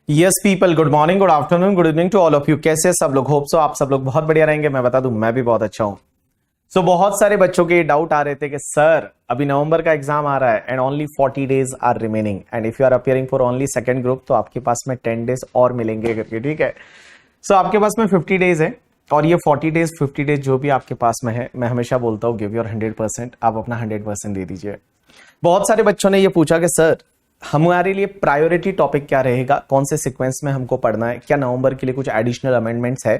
Yes people, good morning, good afternoon, good evening to all of you. कैसे हैं सब लोग? होप सो आप सब लोग बहुत बढ़िया रहेंगे। मैं बता दूं, मैं भी बहुत अच्छा हूं। बहुत सारे बच्चों के डाउट आ रहे थे कि सर अभी नवंबर का एग्जाम आ रहा है and only 40 days are remaining and if you are appearing for only second group तो आपके पास में 10 डेज और मिलेंगे करके, ठीक है। आपके पास में 50 डेज है और ये 40 डेज 50 डेज जो भी आपके पास में है, मैं हमेशा बोलता हूँ गिव योर 100%, आप अपना 100% दे दीजिए। बहुत सारे बच्चों ने ये पूछा कि सर हमारे लिए प्रायोरिटी टॉपिक क्या रहेगा, कौन से सीक्वेंस में हमको पढ़ना है, क्या नवंबर के लिए कुछ एडिशनल अमेंडमेंट्स है,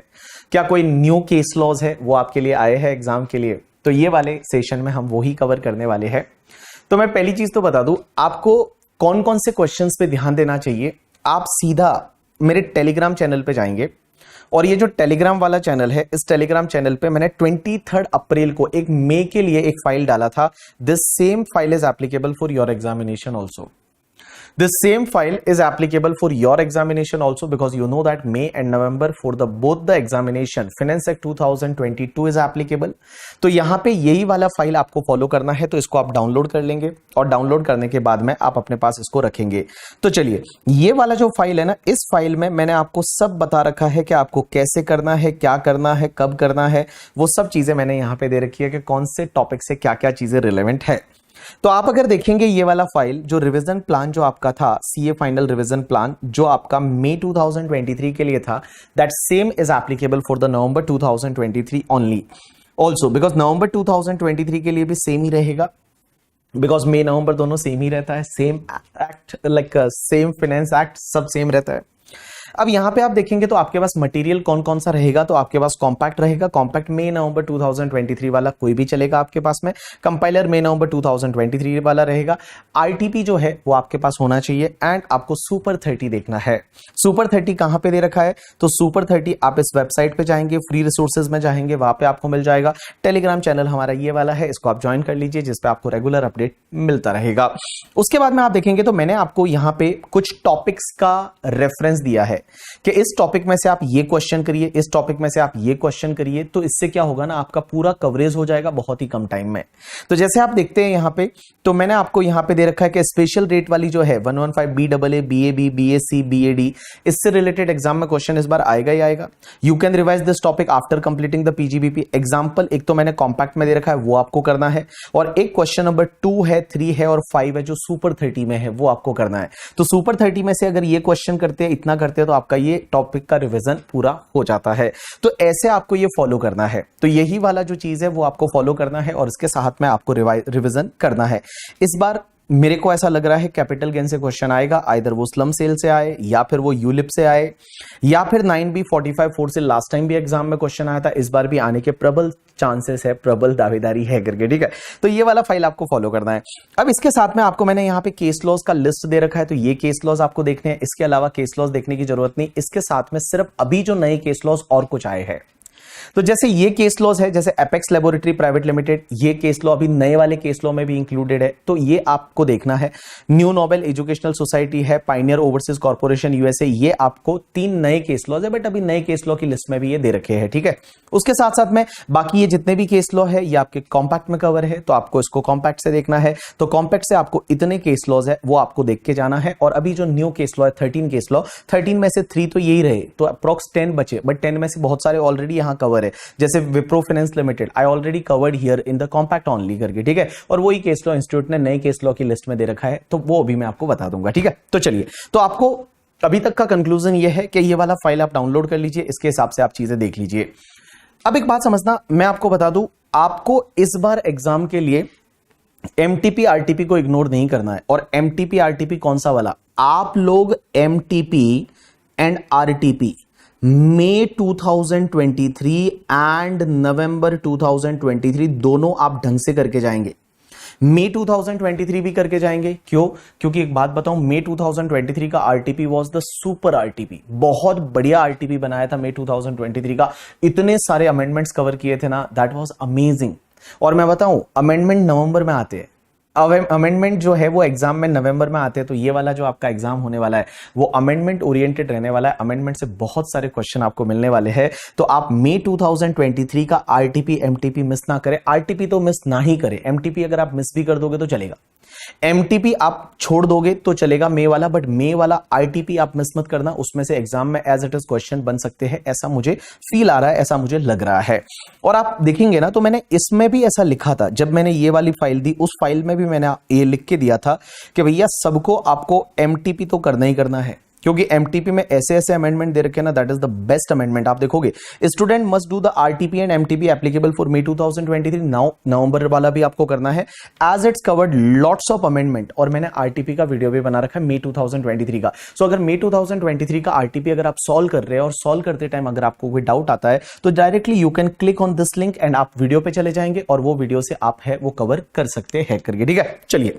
क्या कोई न्यू केस लॉज है वो आपके लिए आए हैं एग्जाम के लिए। तो ये वाले सेशन में हम वही कवर करने वाले हैं। तो मैं पहली चीज तो बता दूं आपको कौन कौन से क्वेश्चंस पे ध्यान देना चाहिए। आप सीधा मेरे टेलीग्राम चैनल पे जाएंगे और ये जो टेलीग्राम वाला चैनल है, इस टेलीग्राम चैनल पे मैंने 23 अप्रैल को एक मे के लिए एक फाइल डाला था। This same file is applicable for your examination also. This same file is applicable for your examination also because you know that May and November for the both the examination Finance Act 2022 is applicable। तो यहां पे यही वाला file आपको follow करना है, तो इसको आप डाउनलोड कर लेंगे और डाउनलोड करने के बाद में आप अपने पास इसको रखेंगे। तो चलिए, ये वाला जो फाइल है ना, इस फाइल में मैंने आपको सब बता रखा है कि आपको कैसे करना है, क्या करना है, कब करना है, वो सब चीजें मैंने यहां पे दे रखी है कि कौन से टॉपिक से क्या क्या चीजें रिलेवेंट है। तो आप अगर देखेंगे ये वाला फाइल, जो रिवीजन प्लान जो आपका था, सीए फाइनल रिवीजन प्लान जो आपका मई 2023 के लिए था, that same is applicable for the November 2023 only also, because November 2023 के लिए भी सेम ही रहेगा, बिकॉज मई नवंबर दोनों सेम ही रहता है, same act like same finance act सब सेम रहता है। अब यहां पे आप देखेंगे तो आपके पास मटेरियल कौन कौन सा रहेगा, तो आपके पास कॉम्पैक्ट रहेगा। कॉम्पैक्ट मई नवंबर 2023 वाला कोई भी चलेगा आपके पास में। कंपाइलर मई नवंबर 2023 वाला रहेगा। आरटीपी जो है वो आपके पास होना चाहिए एंड आपको सुपर 30 देखना है। सुपर 30 कहां पे दे रखा है, तो सुपर 30 आप इस वेबसाइट पे जाएंगे, फ्री रिसोर्सेज में जाएंगे, वहां पे आपको मिल जाएगा। टेलीग्राम चैनल हमारा ये वाला है, इसको आप ज्वाइन कर लीजिए, जिसपे आपको रेगुलर अपडेट मिलता रहेगा। उसके बाद में आप देखेंगे तो मैंने आपको यहां पे कुछ टॉपिक्स का रेफरेंस दिया है कि इस टॉपिक में से आप ये क्वेश्चन करिए, इस टॉपिक में से आप ये क्वेश्चन करिए, तो इससे क्या होगा ना, आपका पूरा कवरेज हो जाएगा बहुत ही कम टाइम में। तो जैसे आप देखते हैं यहां पे, तो मैंने आपको यहां पे दे रखा है कि स्पेशल रेट वाली जो है 115 BAA BAB BSc BAD, इससे रिलेटेड एग्जाम में क्वेश्चन इस बार आएगा ही आएगा। You can revise this topic after completing the PGBP example. एक तो मैंने कॉम्पैक्ट में दे रखा है, वो आपको करना है, और एक क्वेश्चन नंबर 2 है, 3 है और 5 है जो सुपर 30 में है, वो आपको करना है। तो सुपर 30 में से अगर ये क्वेश्चन करते हैं, इतना करते हैं, तो आपका ये टॉपिक का रिवीजन पूरा हो जाता है। तो ऐसे आपको ये फॉलो करना है। तो यही वाला जो चीज है वो आपको फॉलो करना है और इसके साथ में आपको रिवीजन करना है। इस बार मेरे को ऐसा लग रहा है कैपिटल गेन से क्वेश्चन आएगा, आइदर वो स्लम सेल से आए या फिर वो यूलिप से आए या फिर 9B45 से लास्ट टाइम भी एग्जाम में क्वेश्चन आया था, इस बार भी आने के प्रबल चांसेस है, प्रबल दावेदारी है करके, ठीक है। तो ये वाला फाइल आपको फॉलो करना है। अब इसके साथ में आपको मैंने यहाँ पे केस लॉज का लिस्ट दे रखा है, तो ये केस लॉज आपको देखने हैं। इसके अलावा केस लॉज देखने की जरूरत नहीं। इसके साथ में सिर्फ अभी जो नए केस लॉज और कुछ आए हैं, तो जैसे ये केस लॉज है, जैसे एपेक्स लेबोरेटरी प्राइवेट लिमिटेड, ये केस लॉ अभी नए वाले केस लॉ में भी इंक्लूडेड है, तो ये आपको देखना है। न्यू नोबेल एजुकेशनल सोसाइटी है, पाइनियर ओवरसीज कॉर्पोरेशन यूएसए, ये आपको 3 नए केस लॉज है, बट अभी नए केस लॉ की लिस्ट में भी ये दे रखे हैं, ठीक है। उसके साथ साथ में बाकी ये जितने भी केस लॉ है ये आपके कॉम्पैक्ट में कवर है, तो आपको इसको कॉम्पैक्ट से देखना है। तो कॉम्पैक्ट से आपको इतने केस लॉज है वो आपको देख के जाना है। और अभी जो न्यू केस लॉ है 13 केस लॉ, 13 में से 3 तो यही रहे, तो अप्रोक्स 10 बचे, बट 10 में से बहुत सारे ऑलरेडी यहां कवर है। जैसे Wipro finance limited I already covered here in the compact only करके, ठीक है। और वही केस लॉ इंस्टीट्यूट ने नए केस लॉ की लिस्ट में दे रखा है, तो वो अभी मैं आपको बता दूंगा, ठीक है। तो चलिए, तो आपको अभी तक का कंक्लूजन ये है कि ये वाला फाइल आप डाउनलोड कर लीजिए, इसके हिसाब से आप चीजें देख लीजिए। अब एक बात समझना, मैं आपको बता दूं, आपको इस बार एग्जाम के लिए एमटीपी आरटीपी को इग्नोर नहीं करना है। और एमटीपी आरटीपी कौन सा वाला, आप लोग MTP and RTP May 2023 and November 2023 दोनों आप ढंग से करके जाएंगे। मई 2023 भी करके जाएंगे, क्यों? क्योंकि एक बात बताऊं, मई 2023 का RTP was the super RTP, बहुत बढ़िया आरटीपी बनाया था मई 2023 का। इतने सारे अमेंडमेंट्स कवर किए थे ना, दैट वाज अमेजिंग। और मैं बताऊं, अमेंडमेंट नवंबर में आते हैं, अमेंडमेंट जो है वो एग्जाम में नवंबर में आते हैं, तो ये वाला जो आपका एग्जाम होने वाला है वो अमेंडमेंट ओरिएंटेड रहने वाला है। अमेंडमेंट से बहुत सारे क्वेश्चन आपको मिलने वाले हैं, तो आप मई 2023 का आरटीपी एमटीपी मिस ना करें। आरटीपी तो मिस ना ही करें, एमटीपी अगर आप मिस भी कर दोगे तो चलेगा, एमटीपी आप छोड़ दोगे तो चलेगा मे वाला, बट मे वाला आईटीपी आप मिस मत करना, उसमें से एग्जाम में एज इट इज क्वेश्चन बन सकते हैं, ऐसा मुझे फील आ रहा है, ऐसा मुझे लग रहा है। और आप देखेंगे ना तो मैंने इसमें भी ऐसा लिखा था, जब मैंने ये वाली फाइल दी उस फाइल में भी मैंने ये लिख के दिया था कि भैया सबको आपको एमटीपी तो करना ही करना है, क्योंकि एमटीपी में ऐसे ऐसे अमेंडमेंट दे रखे ना, that is the best amendment. आप देखोगे student must do the RTP and MTP applicable for May 2023। November वाला भी आपको करना है, as it's covered lots of amendment. और मैंने आरटीपी का वीडियो भी बना रखा है मे 2023 का। सो अगर मे 2023 का आरटीपी अगर आप सॉल्व कर रहे हैं और सॉल्व करते टाइम अगर आपको कोई डाउट आता है तो directly you can click on this link and आप वीडियो पे चले जाएंगे और वो वीडियो से आप है वो कवर कर सकते हैं करके, ठीक है। चलिए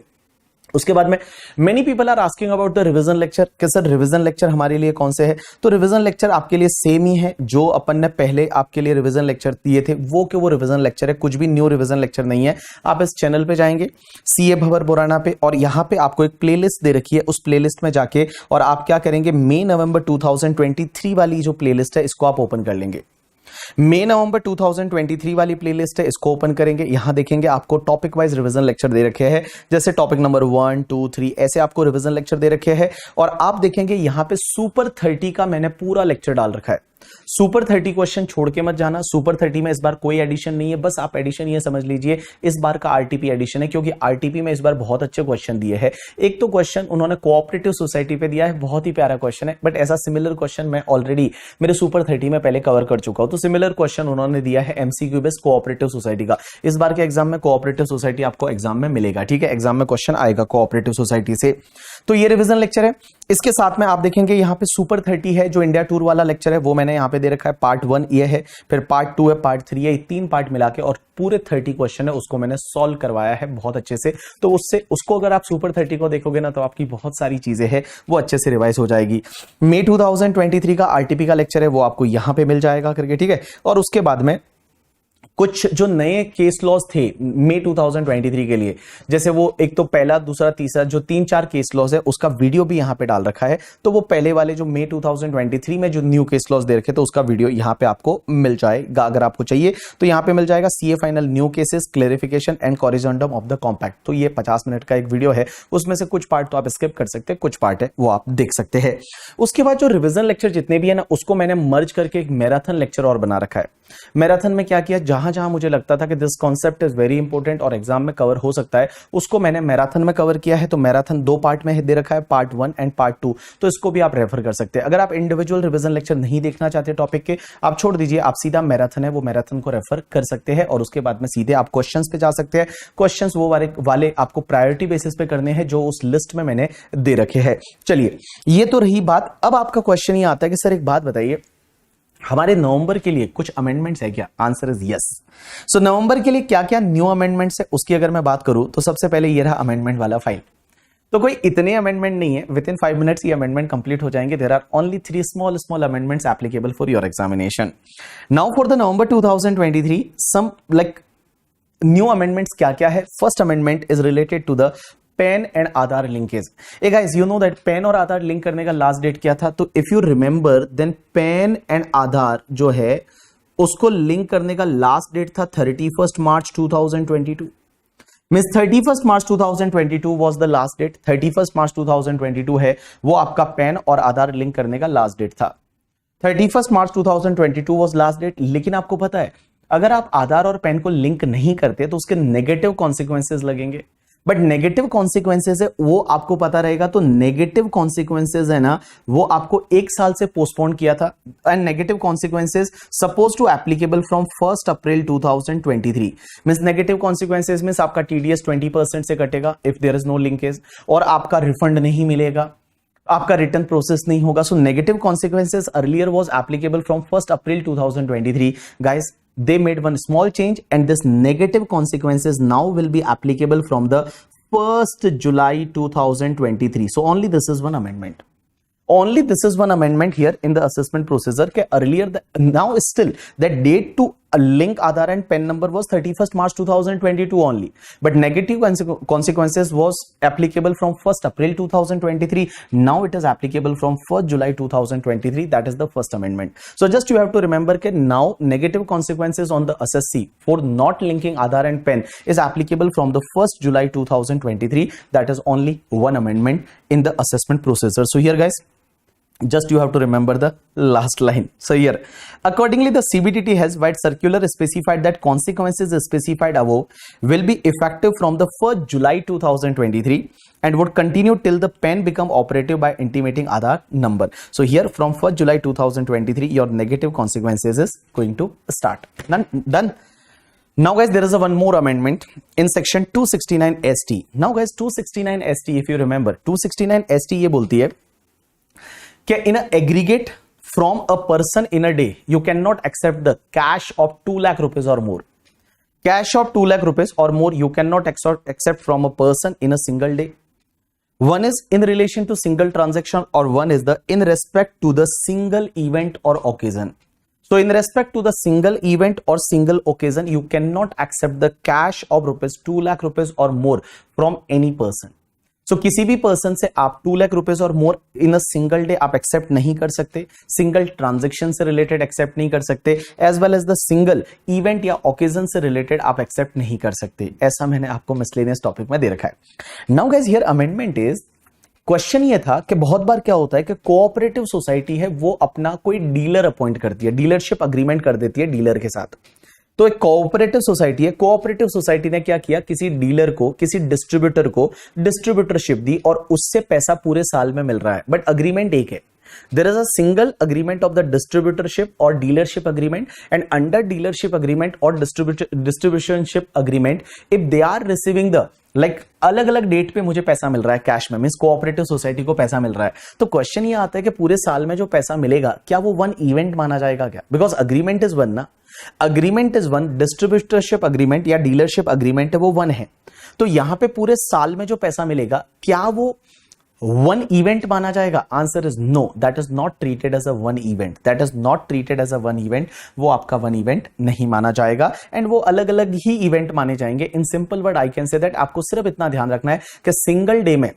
उसके बाद में many people are asking about the revision lecture कि सर रिवीजन लेक्चर हमारे लिए कौन से है। तो रिवीजन लेक्चर आपके लिए सेम ही है जो अपन ने पहले आपके लिए रिवीजन लेक्चर दिए थे, वो रिवीजन लेक्चर है, कुछ भी न्यू रिवीजन लेक्चर नहीं है। आप इस चैनल पे जाएंगे सीए भंवर बुराना पे और यहां पे आपको एक प्लेलिस्ट दे रखी है, उस प्लेलिस्ट में जाके और आप क्या करेंगे, मई नवंबर 2023 वाली जो प्लेलिस्ट है इसको आप ओपन कर लेंगे। मई नवंबर 2023 वाली प्लेलिस्ट है, इसको ओपन करेंगे। यहां देखेंगे आपको टॉपिक वाइज रिवीजन लेक्चर दे रखे हैं, जैसे टॉपिक नंबर 1, 2, 3 ऐसे आपको रिवीजन लेक्चर दे रखे हैं। और आप देखेंगे यहां पे सुपर 30 का मैंने पूरा लेक्चर डाल रखा है। सुपर 30 क्वेश्चन छोड़ के मत जाना। सुपर 30 में इस बार कोई एडिशन नहीं है, बस आप एडिशन ये समझ लीजिए इस बार का आरटीपी एडिशन है, क्योंकि आरटीपी में इस बार बहुत अच्छे क्वेश्चन दिए हैं। एक तो क्वेश्चन उन्होंने कोऑपरेटिव सोसाइटी पे दिया है, बहुत ही प्यारा क्वेश्चन है, बट ऐसा सिमिलर क्वेश्चन मैं ऑलरेडी मेरे सुपर 30 में पहले कवर कर चुका हूं। तो सिमिलर क्वेश्चन उन्होंने दिया है एमसीक्यू बेस्ड कोऑपरेटिव सोसाइटी का। इस बार के एग्जाम में कोऑपरेटिव सोसाइटी आपको एग्जाम में मिलेगा, ठीक है, एग्जाम में क्वेश्चन आएगा कोऑपरेटिव सोसाइटी से। तो ये रिवीजन लेक्चर है। इसके साथ में आप देखेंगे यहाँ पे सुपर 30 है, जो इंडिया टूर वाला लेक्चर है वो मैंने यहाँ पे दे रखा है। पार्ट 1 ये है, फिर पार्ट 2 है, पार्ट 3 है, 3 पार्ट मिला के और पूरे 30 क्वेश्चन है उसको मैंने सॉल्व करवाया है बहुत अच्छे से। तो उससे उसको अगर आप सुपर 30 को देखोगे ना तो आपकी बहुत सारी चीजें हैं वो अच्छे से रिवाइज हो जाएगी। मई 2023 का आरटीपी का लेक्चर है वो आपको यहाँ पे मिल जाएगा करके, ठीक है। और उसके बाद में कुछ जो नए केस लॉज थे मई 2023 के लिए, जैसे वो एक तो पहला, दूसरा, तीसरा जो 3-4 केस लॉज है उसका वीडियो भी यहां पे डाल रखा है। तो वो पहले वाले जो मई 2023 में जो न्यू केस लॉज दे रखे तो उसका वीडियो यहां पे आपको मिल जाएगा। अगर आपको चाहिए तो यहां पे मिल जाएगा CA final new cases clarification and corrigendum of the compact. तो ये 50 मिनट का एक वीडियो है, उसमें से कुछ पार्ट तो आप स्किप कर सकते हैं, कुछ पार्ट है वो आप देख सकते हैं। उसके बाद जो रिविजन लेक्चर जितने भी है ना उसको मैंने मर्ज करके एक मैराथन लेक्चर और बना रखा है। मैराथन में क्या किया, जहां जहां मुझे लगता था कि this concept is very important और एग्जाम में कवर हो सकता है उसको मैंने मैराथन में कवर किया है। तो मैराथन 2 पार्ट में दे रखा है, पार्ट 1 एंड पार्ट 2। तो इसको भी आप रेफर कर सकते हैं। अगर आप इंडिविजुअल रिवीजन लेक्चर नहीं देखना चाहते टॉपिक के, आप छोड़ दीजिए, आप सीधा मैराथन है वो मैराथन को रेफर कर सकते हैं और उसके बाद में सीधे आप क्वेश्चंस पे जा सकते हैं। क्वेश्चंस वो वाले आपको प्रायोरिटी बेसिस पे करने हैं जो उस लिस्ट में मैंने दे रखे हैं। चलिए ये तो रही बात। अब आपका क्वेश्चन ये आता है कि सर एक बात बताइए, हमारे नवंबर के लिए कुछ अमेंडमेंट्स है क्या? Answer is yes. So November के लिए क्या क्या न्यू अमेंडमेंट्स है उसकी अगर मैं बात करूं तो सबसे पहले ये रहा अमेंडमेंट वाला फाइल। तो कोई इतने अमेंडमेंट नहीं है, विद इन 5 मिनट्स ये अमेंडमेंट कंप्लीट हो जाएंगे। There are only 3 small amendments applicable for your examination. Now for the November 2023 some like new amendments क्या क्या है। First amendment is related to the PAN and Aadhaar linkage. Guys you know that PAN और Aadhaar link करने का last date क्या था? तो if you remember then PAN and Aadhaar जो है उसको लिंक करने का लास्ट डेट था 31 March 2022। Means 31 March 2022 was the last date. 31 March 2022 है वो आपका पैन और आधार लिंक करने का लास्ट डेट था। 31 मार्च 2022 वाज लास्ट डेट। लेकिन आपको पता है अगर आप आधार और पैन को लिंक नहीं करते तो उसके नेगेटिव कॉन्सिक्वेंसेज लगेंगे। बट नेगेटिव कॉन्सिक्वेंसेज है वो आपको पता रहेगा। तो नेगेटिव कॉन्सिक्वेंसेज है ना वो आपको 1 साल से पोस्टपोन किया था। And negative consequences suppose to applicable from 1 April 2023। Means negative consequences means आपका टीडीएस 20% से कटेगा if there is no linkage, और आपका रिफंड नहीं मिलेगा, आपका रिटर्न प्रोसेस नहीं होगा। So negative consequences earlier was applicable from 1 April 2023। Guys they made one small change and this negative consequences now will be applicable from the 1st July 2023. So only this is one amendment. Only this is one amendment here in the assessment procedure. Ke earlier now still that date to link Aadhaar and PAN number was 31st March 2022 only, but negative consequences was applicable from 1st April 2023. Now it is applicable from 1st July 2023. That is the first amendment. So just you have to remember that now negative consequences on the SSC for not linking Aadhaar and PAN is applicable from the 1st July 2023. That is only one amendment in the assessment procedure. So here guys, just you have to remember the last line. So here, accordingly, the CBDT has white circular specified that consequences specified above will be effective from the 1st July 2023 and would continue till the PAN become operative by intimating Aadhaar number. So here from 1st July 2023, your negative consequences is going to start. Done. Now guys, there is a one more amendment in section 269 ST. Now guys, 269 ST, if you remember, 269 ST ये बोलती है in an aggregate from a person in a day, you cannot accept the cash of 2 lakh rupees or more. Cash of 2 lakh rupees or more you cannot accept from a person in a single day. One is in relation to single transaction, or one is the in respect to the single event or occasion. So in respect to the single event or single occasion, you cannot accept the cash of rupees 2 lakh rupees or more from any person. So किसी भी person से आप 2 lakh rupees or more in a single day आप accept नहीं कर सकते, single transaction से related accept नहीं कर सकते, as well as the single event या ओकेजन से रिलेटेड आप एक्सेप्ट नहीं कर सकते. ऐसा मैंने आपको मिसलेनियस टॉपिक में दे रखा है. Now guys, here amendment is, question ये था कि बहुत बार क्या होता है कि कोऑपरेटिव सोसाइटी है वो अपना कोई डीलर अपॉइंट करती है, डीलरशिप अग्रीमेंट कर देती है डीलर के साथ. तो एक कोऑपरेटिव सोसाइटी है, कोऑपरेटिव सोसाइटी ने क्या किया, किसी डीलर को, किसी डिस्ट्रीब्यूटर को डिस्ट्रीब्यूटरशिप दी और उससे पैसा पूरे साल में मिल रहा है, बट अग्रीमेंट एक है. There is a single agreement of the distributorship or dealership agreement, and under dealership agreement or distributorship agreement, if they are receiving the अलग अलग डेट पे मुझे पैसा मिल रहा है कैश में, मींस कोऑपरेटिव सोसाइटी को पैसा मिल रहा है, तो क्वेश्चन ये आता है कि पूरे साल में जो पैसा मिलेगा क्या वो वन इवेंट माना जाएगा क्या? बिकॉज अग्रीमेंट इज वन ना, agreement is one, distributorship agreement या डीलरशिप अग्रीमेंट है वो वन है. तो यहां पे पूरे साल में जो पैसा मिलेगा क्या वो वन इवेंट माना जाएगा? Answer is no, that is not treated as a one event, that is not treated as a one event. वो आपका वन इवेंट नहीं माना जाएगा एंड वो अलग अलग ही इवेंट माने जाएंगे. In simple word I can say that आपको सिर्फ इतना ध्यान रखना है कि सिंगल डे में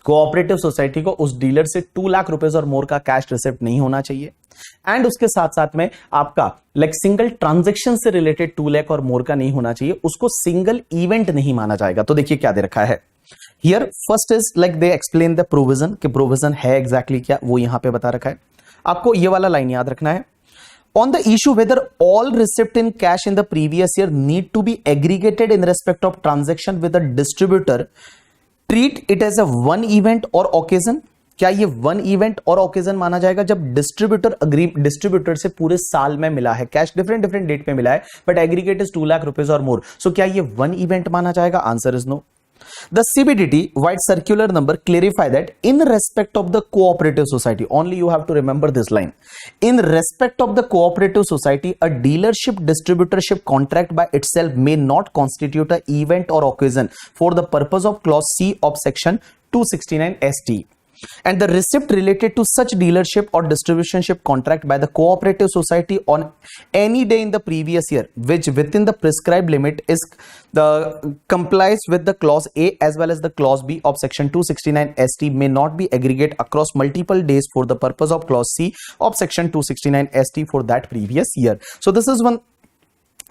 कोऑपरेटिव सोसाइटी को उस डीलर से 2 लाख रुपए और मोर का कैश रिसिप्ट नहीं होना चाहिए, एंड उसके साथ साथ में आपका सिंगल ट्रांजैक्शन से रिलेटेड 2 लाख और मोर का नहीं होना चाहिए, उसको सिंगल इवेंट नहीं माना जाएगा. तो देखिए क्या दे रखा है here. First is they explain the provision, कि प्रोविजन है एग्जैक्टली क्या वो यहां पे बता रखा है. आपको ये वाला लाइन याद रखना है. On the issue whether all receipt in cash in the previous year need to be aggregated in respect of transaction with the distributor, treat it as a one event or occasion. क्या ये one event और occasion माना जाएगा जब distributor से पूरे साल में मिला है कैश, डिफरेंट डेट पे मिला है, but aggregate is 2 lakh rupees or more. So क्या ये वन इवेंट माना जाएगा? Answer is no. The CBDT white circular number clarify that in respect of the cooperative society, only you have to remember this line, in respect of the cooperative society, a dealership distributorship contract by itself may not constitute an event or occasion for the purpose of clause C of section 269 ST. And the receipt related to such dealership or distributorship contract by the cooperative society on any day in the previous year, which within the prescribed limit is complies with the clause A as well as the clause B of section 269 ST, may not be aggregate across multiple days for the purpose of clause C of section 269 ST for that previous year. So this is one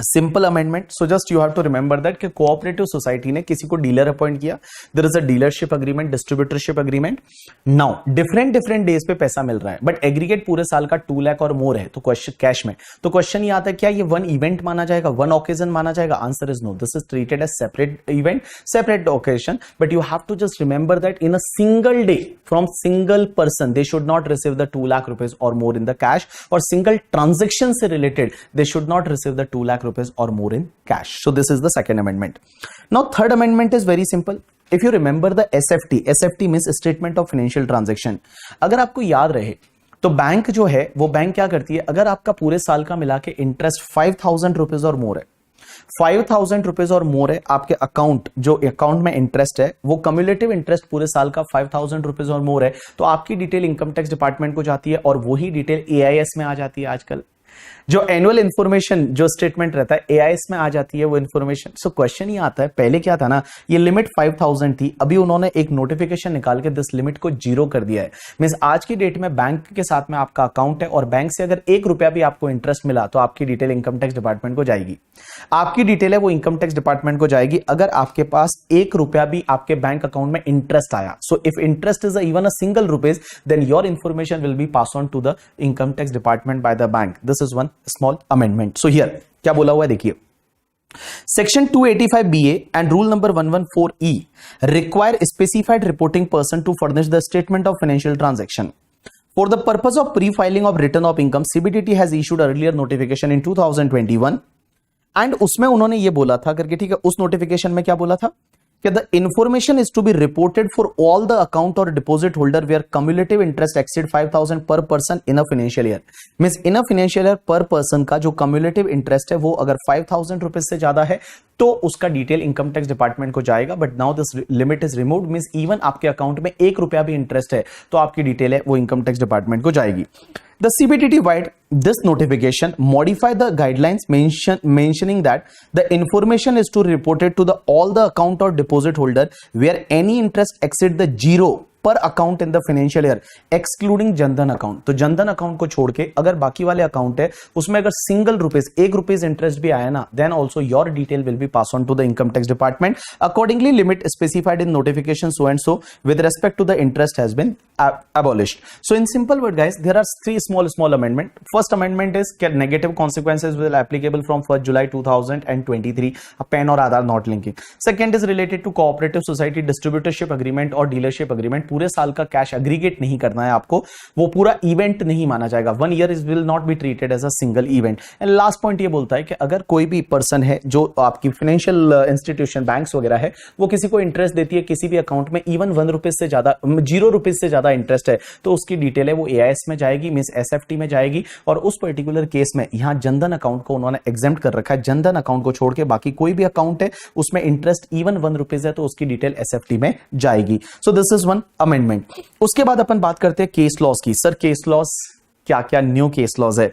simple amendment. So just you have to remember that कि cooperative society ने किसी को dealer appoint किया, there is a dealership agreement, distributorship agreement. Now different days पे पैसा मिल रहा है, but aggregate पूरे साल का 2 लाख और मोर है तो क्वेश्चन कैश में. तो क्वेश्चन ये आता है क्या ये वन इवेंट माना जाएगा, वन ओकेजन माना जाएगा? Answer is no, this is treated as separate event, separate occasion. But you have to just remember that in a single day from single person they should not receive the 2 lakh rupees or more in the cash, or single transaction से related they should not receive the 2 lakh rupees or more in cash. So this is the second amendment. Now third amendment is very simple. If you remember the SFT means statement of financial transaction. अगर आपको याद रहे तो bank जो है वो bank क्या करती है, अगर आपका पूरे साल का मिला के इंटरेस्ट 5,000 रुपीज और मोर है, 5,000 रुपीज और मोर है आपके अकाउंट, जो अकाउंट में इंटरेस्ट है वो कम्युलेटिव इंटरेस्ट पूरे साल का 5,000 रुपीज और मोर है, तो आपकी डिटेल इनकम टैक्स डिपार्टमेंट को जाती है और वही डिटेल AIS में आ जाती है आजकल. जो एनुअल इन्फॉर्मेशन जो स्टेटमेंट रहता है एआईएस में आ जाती है वो इन्फॉर्मेशन। सो क्वेश्चन ये आता है, पहले क्या था ना, ये लिमिट 5000 थी, अभी उन्होंने एक नोटिफिकेशन निकाल के दिस लिमिट को 0 कर दिया है। मींस आज की डेट में बैंक के साथ में आपका अकाउंट है और बैंक से अगर 1 रुपया भी आपको इंटरेस्ट मिला तो आपकी डिटेल इनकम टैक्स डिपार्टमेंट को जाएगी। आपकी डिटेल है वो इनकम टैक्स डिपार्टमेंट को जाएगी अगर आपके पास 1 रुपया भी आपके बैंक अकाउंट में इंटरेस्ट आया। So if interest is even a single rupees then your information will be pass on to the income tax department by the bank. This is one small amendment. So here क्या बोला हुआ है देखिए, Section 285BA and Rule number 114E require specified reporting person to furnish the statement of financial transaction. For the purpose of pre-filing of return of income, CBDT has issued earlier notification in 2021 and उसमें उन्होंने ये बोला था करके, ठीक है, उस notification में क्या बोला था कि the information is to be reported for all the account or deposit holder where cumulative interest exceed 5000 per person in a financial year. Means in a financial year per person का जो cumulative interest है वो अगर 5000 रुपए से ज्यादा है तो उसका डिटेल इनकम टैक्स डिपार्टमेंट को जाएगा। But now this limit is removed, means even आपके अकाउंट में 1 रुपया भी इंटरेस्ट है तो आपकी डिटेल है वो इनकम टैक्स डिपार्टमेंट को जाएगी। The CBDT wide this notification modify the guidelines mentioning that the information is to reported to the all the account or deposit holder where any interest exceed the 0 पर account in the financial year excluding Jan Dhan account. तो Jan Dhan account को छोड़ के अगर बाकी वाले account है उसमें अगर सिंगल रुपीज 1 रुपीज इंटरेस्ट भी आया ना then also your detail will be pass on to the income tax department accordingly limit specified in notification so and so with respect to the interest has been abolished. So in simple word guys, there are 3 small amendment. First amendment is negative consequences will applicable from 1st July 2023, a PAN or Aadhaar not linking. Second is related to cooperative society distributorship agreement और dealership agreement. पूरे साल का cash aggregate नहीं करना है आपको, वो पूरा इवेंट नहीं माना जाएगा, 1 year is will not be treated as a single event. And last point ये बोलता है कि अगर कोई भी पर्सन है जो आपकी फाइनेंशियल इंस्टीट्यूशन बैंक्स वगैरह है वो किसी को इंटरेस्ट देती है किसी भी अकाउंट में इवन 1 रुपीज से ज्यादा 0 रुपीज से ज्यादा इंटरेस्ट है तो उसकी डिटेल है वो एआईएस में जाएगी, मींस एसएफटी में जाएगी। और उस पर्टिकुलर केस में यहां जनधन अकाउंट को उन्होंने एग्जेम्प्ट कर रखा है, जनधन अकाउंट को छोड़ के बाकी कोई भी अकाउंट है उसमें इंटरेस्ट इवन 1 रुपीज है तो उसकी डिटेल एसएफटी में जाएगी। सो दिस इज वन अमेंडमेंट। उसके बाद अपन बात करते हैं केस लॉस की। सर केस लॉस क्या क्या न्यू केस लॉस है?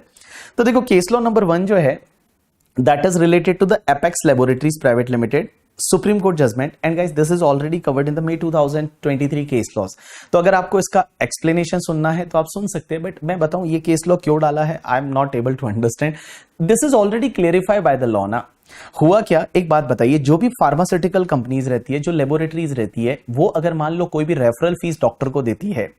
तो देखो केस लॉ नंबर 1 जो है that is related to the apex laboratories private limited supreme court judgment and guys this is already covered in the May 2023 case laws. तो अगर आपको इसका एक्सप्लेनेशन सुनना है तो आप सुन सकते हैं, बट मैं बताऊं ये केस लॉ क्यों डाला है, I am not able to understand. This is already clarified by the law ना। हुआ क्या, एक बात बताइए, जो भी फार्मास्यूटिकल कंपनीज रहती है, जो लेबोरेटरीज रहती है, वो अगर मान लो कोई भी रेफरल फीस डॉक्टर को देती है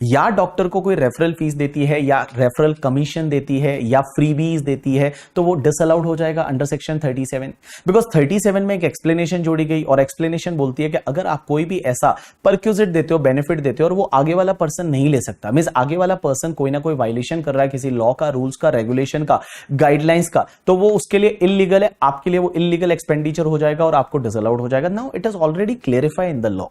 या डॉक्टर को कोई रेफरल फीस देती है या रेफरल कमीशन देती है या फ्रीबीज देती है तो वो डिसअलाउड हो जाएगा अंडर सेक्शन 37। बिकॉज 37 में एक एक्सप्लेनेशन जोड़ी गई और एक्सप्लेनेशन बोलती है कि अगर आप कोई भी ऐसा परक्यूजिट देते हो, बेनिफिट देते हो और वो आगे वाला पर्सन नहीं ले सकता, मींस आगे वाला पर्सन कोई ना कोई वायलेशन कर रहा है किसी लॉ का, रूल्स का, रेगुलेशन का, गाइडलाइंस का, तो वो उसके लिए इलीगल है, आपके लिए वो इलीगल एक्सपेंडिचर हो जाएगा और आपको डिसअलाउड हो जाएगा। Now it is already clarified in the law,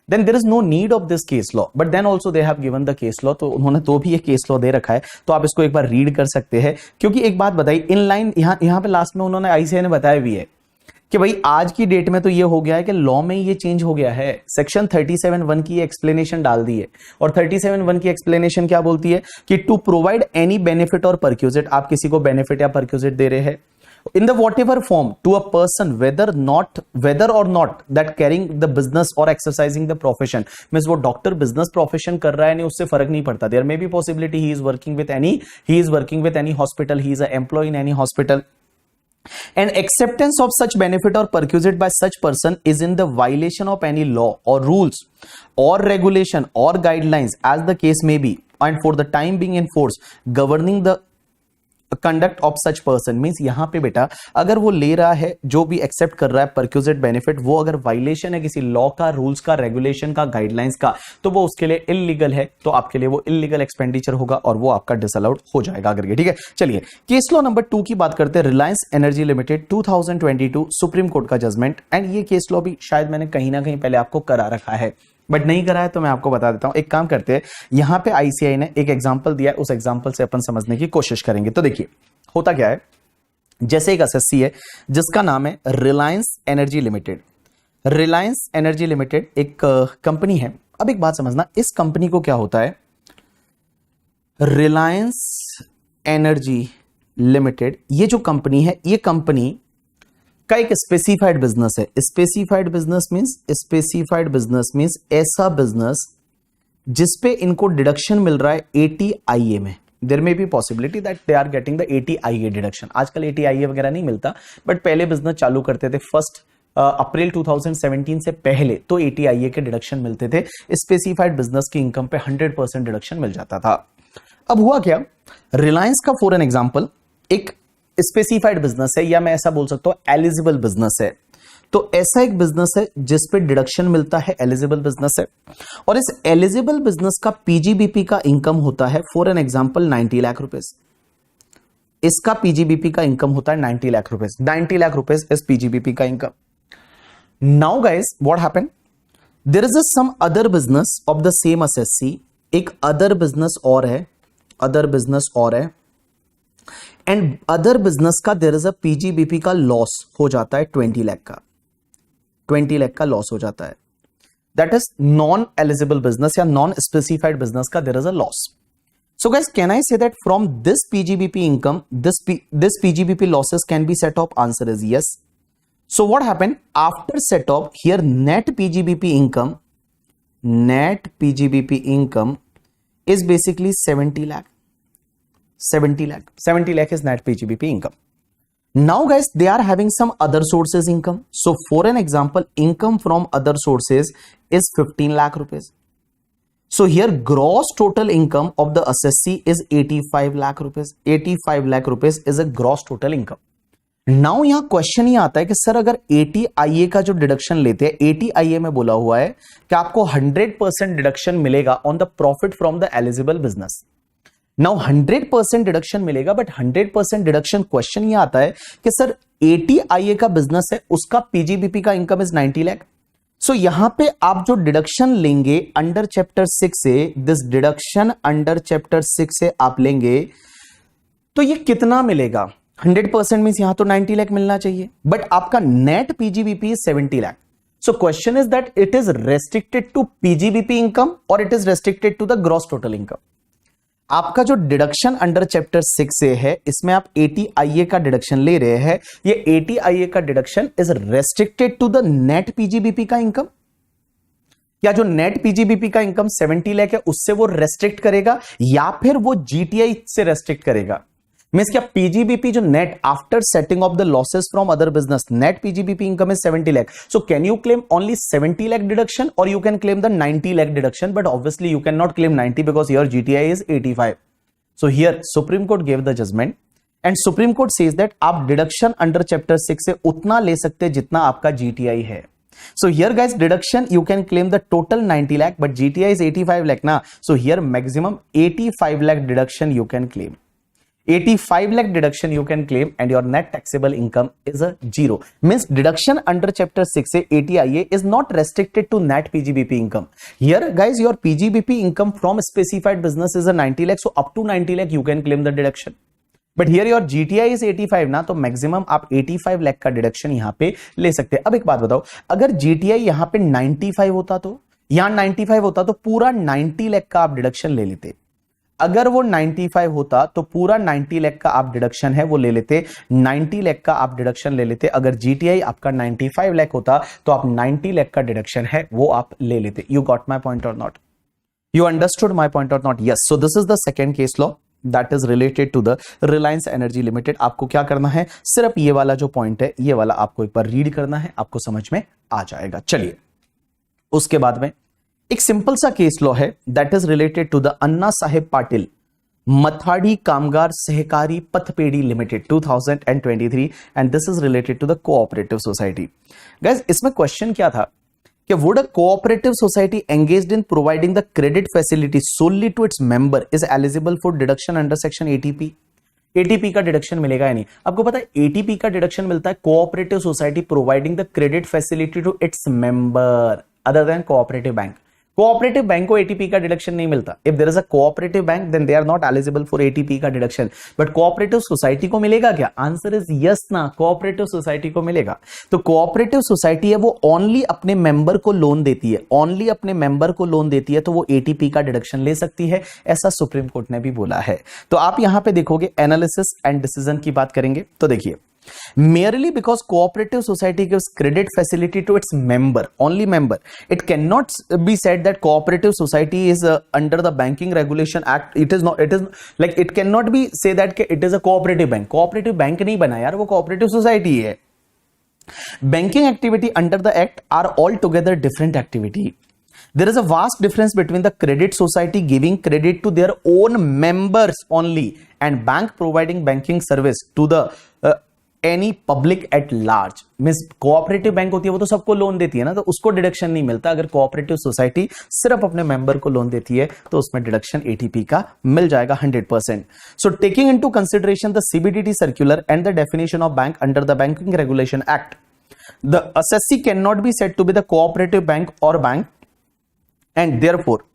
then there is no need of this case law, but then also they have given the case law। तो उन्होंने तो भी ये केस लॉ दे रखा है तो आप इसको एक बार रीड कर सकते हैं। क्योंकि एक बात बताई इन लाइन यहाँ पे लास्ट में उन्होंने आईसीआई ने बताया भी है कि भाई आज की डेट में तो ये हो गया है कि लॉ में ये चेंज हो गया है, सेक्शन 37(1) की एक्सप्लेनेशन डाल दी है और 37(1) की एक्सप्लेनेशन क्या बोलती है कि to provide any benefit or perquisite, आप किसी को बेनिफिट या परक्यूजिट दे रहे हैं in the whatever form to a person whether or not that carrying the business or exercising the profession, means वो डॉक्टर बिजनेस प्रोफेशन कर रहा है नहीं उससे फर्क नहीं पड़ता, there may be possibility he is working with any hospital, he is an employee in any hospital, and acceptance of such benefit or perquisite by such person is in the violation of any law or rules or regulation or guidelines as the case may be and for the time being in force governing the conduct of such person. Means यहां पे बेटा अगर वो ले रहा है, जो भी एक्सेप्ट कर रहा है परक्यूजिट बेनिफिट, वो अगर वायलेशन है किसी लॉ का, रूल्स का, रेगुलेशन का, गाइडलाइंस का, तो वो उसके लिए इलीगल है, तो आपके लिए वो इलीगल एक्सपेंडिचर होगा और वो आपका डिसअलाउड हो जाएगा अगर, ठीक है। चलिए केस लॉ नंबर 2 की बात करते हैं, Reliance Energy limited 2022 supreme court का जजमेंट। एंड ये केस लॉ भी शायद मैंने कहीं ना कहीं पहले आपको करा रखा है, बट नहीं करा है तो मैं आपको बता देता हूं। एक काम करते हैं, यहां पे आईसीआई ने एक एग्जांपल दिया है, उस एग्जांपल से अपन समझने की कोशिश करेंगे। तो देखिए होता क्या है, जैसे एक एसएससी है जिसका नाम है Reliance Energy limited. Reliance Energy limited एक कंपनी है। अब एक बात समझना, इस कंपनी को क्या होता है, रिलायंस एनर्जी लिमिटेड, ये जो कंपनी है, ये कंपनी का एक स्पेसिफाइड बिजनेस है। स्पेसिफाइड बिजनेस मींस ऐसा बिजनेस जिसपे इनको डिडक्शन मिल रहा है 80 IA में। There may be possibility that they are getting the 80 IA deduction. आजकल 80 IA वगैरह नहीं मिलता, बट पहले बिजनेस चालू करते थे 1 अप्रैल 2017 से पहले तो 80 IA के डिडक्शन मिलते थे। स्पेसिफाइड बिजनेस की इनकम पे 100% डिडक्शन मिल जाता था। अब हुआ क्या, रिलायंस का फॉर एन एग्जांपल एक स्पेसिफाइड बिजनेस है, या मैं ऐसा बोल सकता हूं एलिजिबल बिजनेस है। तो ऐसा एक बिजनेस है जिस पे डिडक्शन मिलता है, एलिजिबल बिजनेस है, और इस एलिजिबल बिजनेस का पीजीबीपी का इनकम होता है for an example 90 lakh rupees. इसका पीजीबीपी का इनकम होता है 90 लाख रुपीस। 90 लाख रुपीस इस पीजीबीपी का income. Now guys what happened, there is some other business of the same SSC, एक अदर बिजनेस और है, एंड अदर बिजनेस का देयर इज अ पीजीबीपी का लॉस हो जाता है 20 लाख का, 20 लाख का लॉस हो जाता है। That is non eligible business या नॉन स्पेसिफाइड बिजनेस का there is a loss. So guys can I say that from this PGBP income this PGBP losses can be set off? Answer is yes. So what happened after set off? Here net PGBP income is basically 70 lakh. 70 lakh is net PGBP income. Now guys, they are having some other sources income. So for an example, income from other sources is 15 lakh rupees. So here gross total income of the assessee is 85 lakh rupees. 85 lakh rupees is a gross total income. Now यहां question ये आता है कि sir अगर 80 IA का जो deduction लेते हैं, 80 IA में बोला हुआ है कि आपको 100% डिडक्शन मिलेगा on the profit from the eligible business. Now 100% deduction मिलेगा, बट 100% डिडक्शन क्वेश्चन ये आता है कि सर 80 IA का बिजनेस है, उसका पीजीबीपी का इनकम इज 90 लाख। सो यहां पे आप जो डिडक्शन लेंगे अंडर चैप्टर 6 से, दिस डिडक्शन अंडर चैप्टर 6 से आप लेंगे तो ये कितना मिलेगा? 100% मींस यहां तो 90 लाख मिलना चाहिए, बट आपका net PGBP is 70 lakh. So question is that it is restricted to PGBP income और it is restricted to the gross total income. आपका जो डिडक्शन अंडर चैप्टर 6 से है, इसमें आप 80 IA का डिडक्शन ले रहे हैं, ये 80 IA का deduction is restricted to the net PGBP का इनकम, या जो नेट पीजीबीपी का इनकम 70 लाख है उससे वो रेस्ट्रिक्ट करेगा, या फिर वो जीटीआई से रेस्ट्रिक्ट करेगा। मींस क्या पीजीबीपी जो net after setting off the losses from other business, net PGBP income is 70 lakh. So can you claim only 70 lakh deduction or you can claim the 90 lakh deduction, but obviously you can not claim 90 because your GTI is 85। So here supreme court gave the judgement and supreme court says that आप deduction under chapter 6 से उतना ले सकते हैं जितना आपका GTI है। So here guys, deduction you can claim the total 90 lakh, but GTI is 85 lakh na. So here maximum 85 lakh deduction you can claim. 85 lakh deduction you can claim and your net taxable income is a 0. Means deduction under chapter 6 से 80 IA is not restricted to net PGBP income. Here guys, your PGBP income from specified business is a 90 lakh. So up to 90 lakh you can claim the deduction. But here your GTI is 85 ना, तो maximum आप 85 लाख का deduction यहां पे ले सकते हैं। अब एक बात बताओ, अगर जीटीआई यहां पे 95 होता तो यहां 95 होता तो पूरा 90 लाख का आप डिडक्शन ले लेते। अगर वो 95 होता तो पूरा 90 लाख का आप डिडक्शन है वो ले लेते, 90 लाख का आप डिडक्शन ले लेते। अगर जीटीआई आपका 95 लाख होता तो आप 90 लाख का डिडक्शन है वो आप ले लेते। You got my point or not? You understood my point or not? Yes. So this is the second case law that is related to the Reliance Energy Limited. आपको क्या करना है, सिर्फ ये वाला जो पॉइंट है ये वाला आपको एक बार रीड करना है, आपको समझ में आ जाएगा। चलिए उसके बाद में एक सिंपल सा केस लॉ है that is related to the Anna Saheb Patil Mathadi Kamgar Sahakari Pathpedhi Limited 2023 and this is related to the cooperative society. Guys इसमें क्वेश्चन क्या था कि would a cooperative society engaged in providing the credit facility solely to its member is eligible for deduction under section ATP? ATP का deduction मिलेगा या नहीं? आपको पता है ATP का डिडक्शन मिलता है cooperative society providing the credit facility to its member other than cooperative bank. Cooperative bank को एटीपी का डिडक्शन नहीं मिलता. If there is a cooperative bank then they are not eligible for eighty P का deduction. But cooperative society को मिलेगा क्या? Answer is yes ना, cooperative society को मिलेगा. तो कोऑपरेटिव सोसाइटी है वो ओनली अपने मेंबर को लोन देती है, ओनली अपने मेंबर को लोन देती है, तो वो एटीपी का डिडक्शन ले सकती है, ऐसा सुप्रीम कोर्ट ने भी बोला है. तो आप यहां पे देखोगे एनालिसिस एंड डिसीजन की बात करेंगे तो देखिए, merely because cooperative society gives credit facility to its member, only member, it cannot be said that cooperative society is under the banking regulation act. It is not, it is like it cannot be say that it is a cooperative bank. Cooperative bank नहीं बना यार, वो cooperative society है. Banking activity under the act are altogether different activity. There is a vast difference between the credit society giving credit to their own members only and bank providing banking service to the any public at large. Means cooperative bank होती है वो तो सबको loan देती है ना, तो उसको डिडक्शन नहीं मिलता. अगर कोऑपरेटिव सोसाइटी सिर्फ अपने मेंबर को लोन देती है तो उसमें डिडक्शन एटीपी का मिल जाएगा 100%. So taking into consideration the CBDT circular and the definition of bank under the banking regulation act, the SSC can not be said to be the cooperative bank or bank, and therefore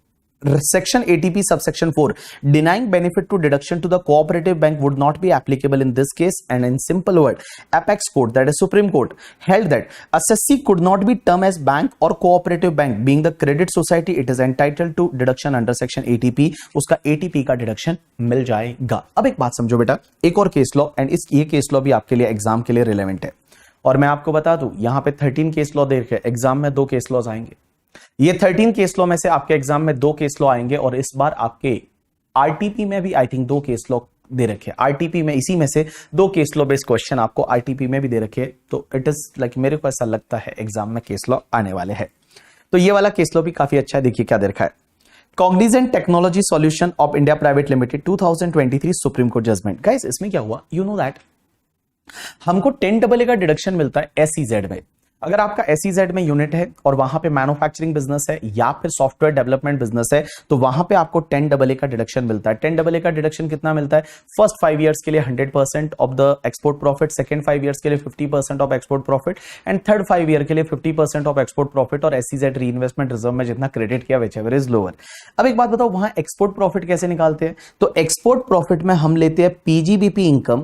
Section ATP subsection 4 denying benefit to deduction to the cooperative bank would not be applicable in this case. And in simple word, apex court, that is Supreme Court, held that assessee could not be termed as bank or cooperative bank. Being the credit society, it is entitled to deduction under section ATP. उसका ATP का deduction मिल जाएगा. अब एक बात समझो बेटा, एक और केस लॉ, एंड ये केस लॉ भी आपके लिए एग्जाम के लिए रिलेवेंट है. और मैं आपको बता दूं, यहां पे 13 केस लॉ दे रखे, एग्जाम में 2 केस लॉज आएंगे. ये 13 केस लॉ में से आपके एग्जाम में 2 केस लॉ आएंगे, और इस बार आपके आरटीपी में भी आई थिंक 2 केस लॉ दे रखे. आरटीपी में इसी में से 2 केस लॉ बेस्ड क्वेश्चन आपको आरटीपी में भी दे रखे. तो इट इज लाइक मेरे को ऐसा लगता है एग्जाम में केस लॉ आने वाले हैं. तो ये वाला केस लॉ भी काफी अच्छा है. देखिए क्या दे रखा है, Cognizant technology solution of India private limited 2023 supreme court judgment. Guys इसमें क्या हुआ, यू नो दैट हमको 10AA का डिडक्शन मिलता है एसईजेड में. अगर आपका एसईजेड में यूनिट है और वहां पे मैन्युफैक्चरिंग बिजनेस है या फिर सॉफ्टवेयर डेवलपमेंट बिजनेस है, तो वहां पे आपको 10AA का डिडक्शन मिलता है. 10AA का डिडक्शन कितना मिलता है? फर्स्ट 5 इयर्स के लिए 100% of the export profit, second 5 years के लिए 50% of export profit, and third 5 year के लिए 50% ऑफ एक्सपोर्ट प्रॉफिट. और एसईजेड री इन्वेस्टमेंट रिजर्व में जितना क्रेडिट किया विच एवर इज लोअर. अब एक बात बताओ, वहां एक्सपोर्ट प्रॉफिट कैसे निकालते हैं? तो एक्सपोर्ट प्रॉफिट में हम लेते हैं PGBP income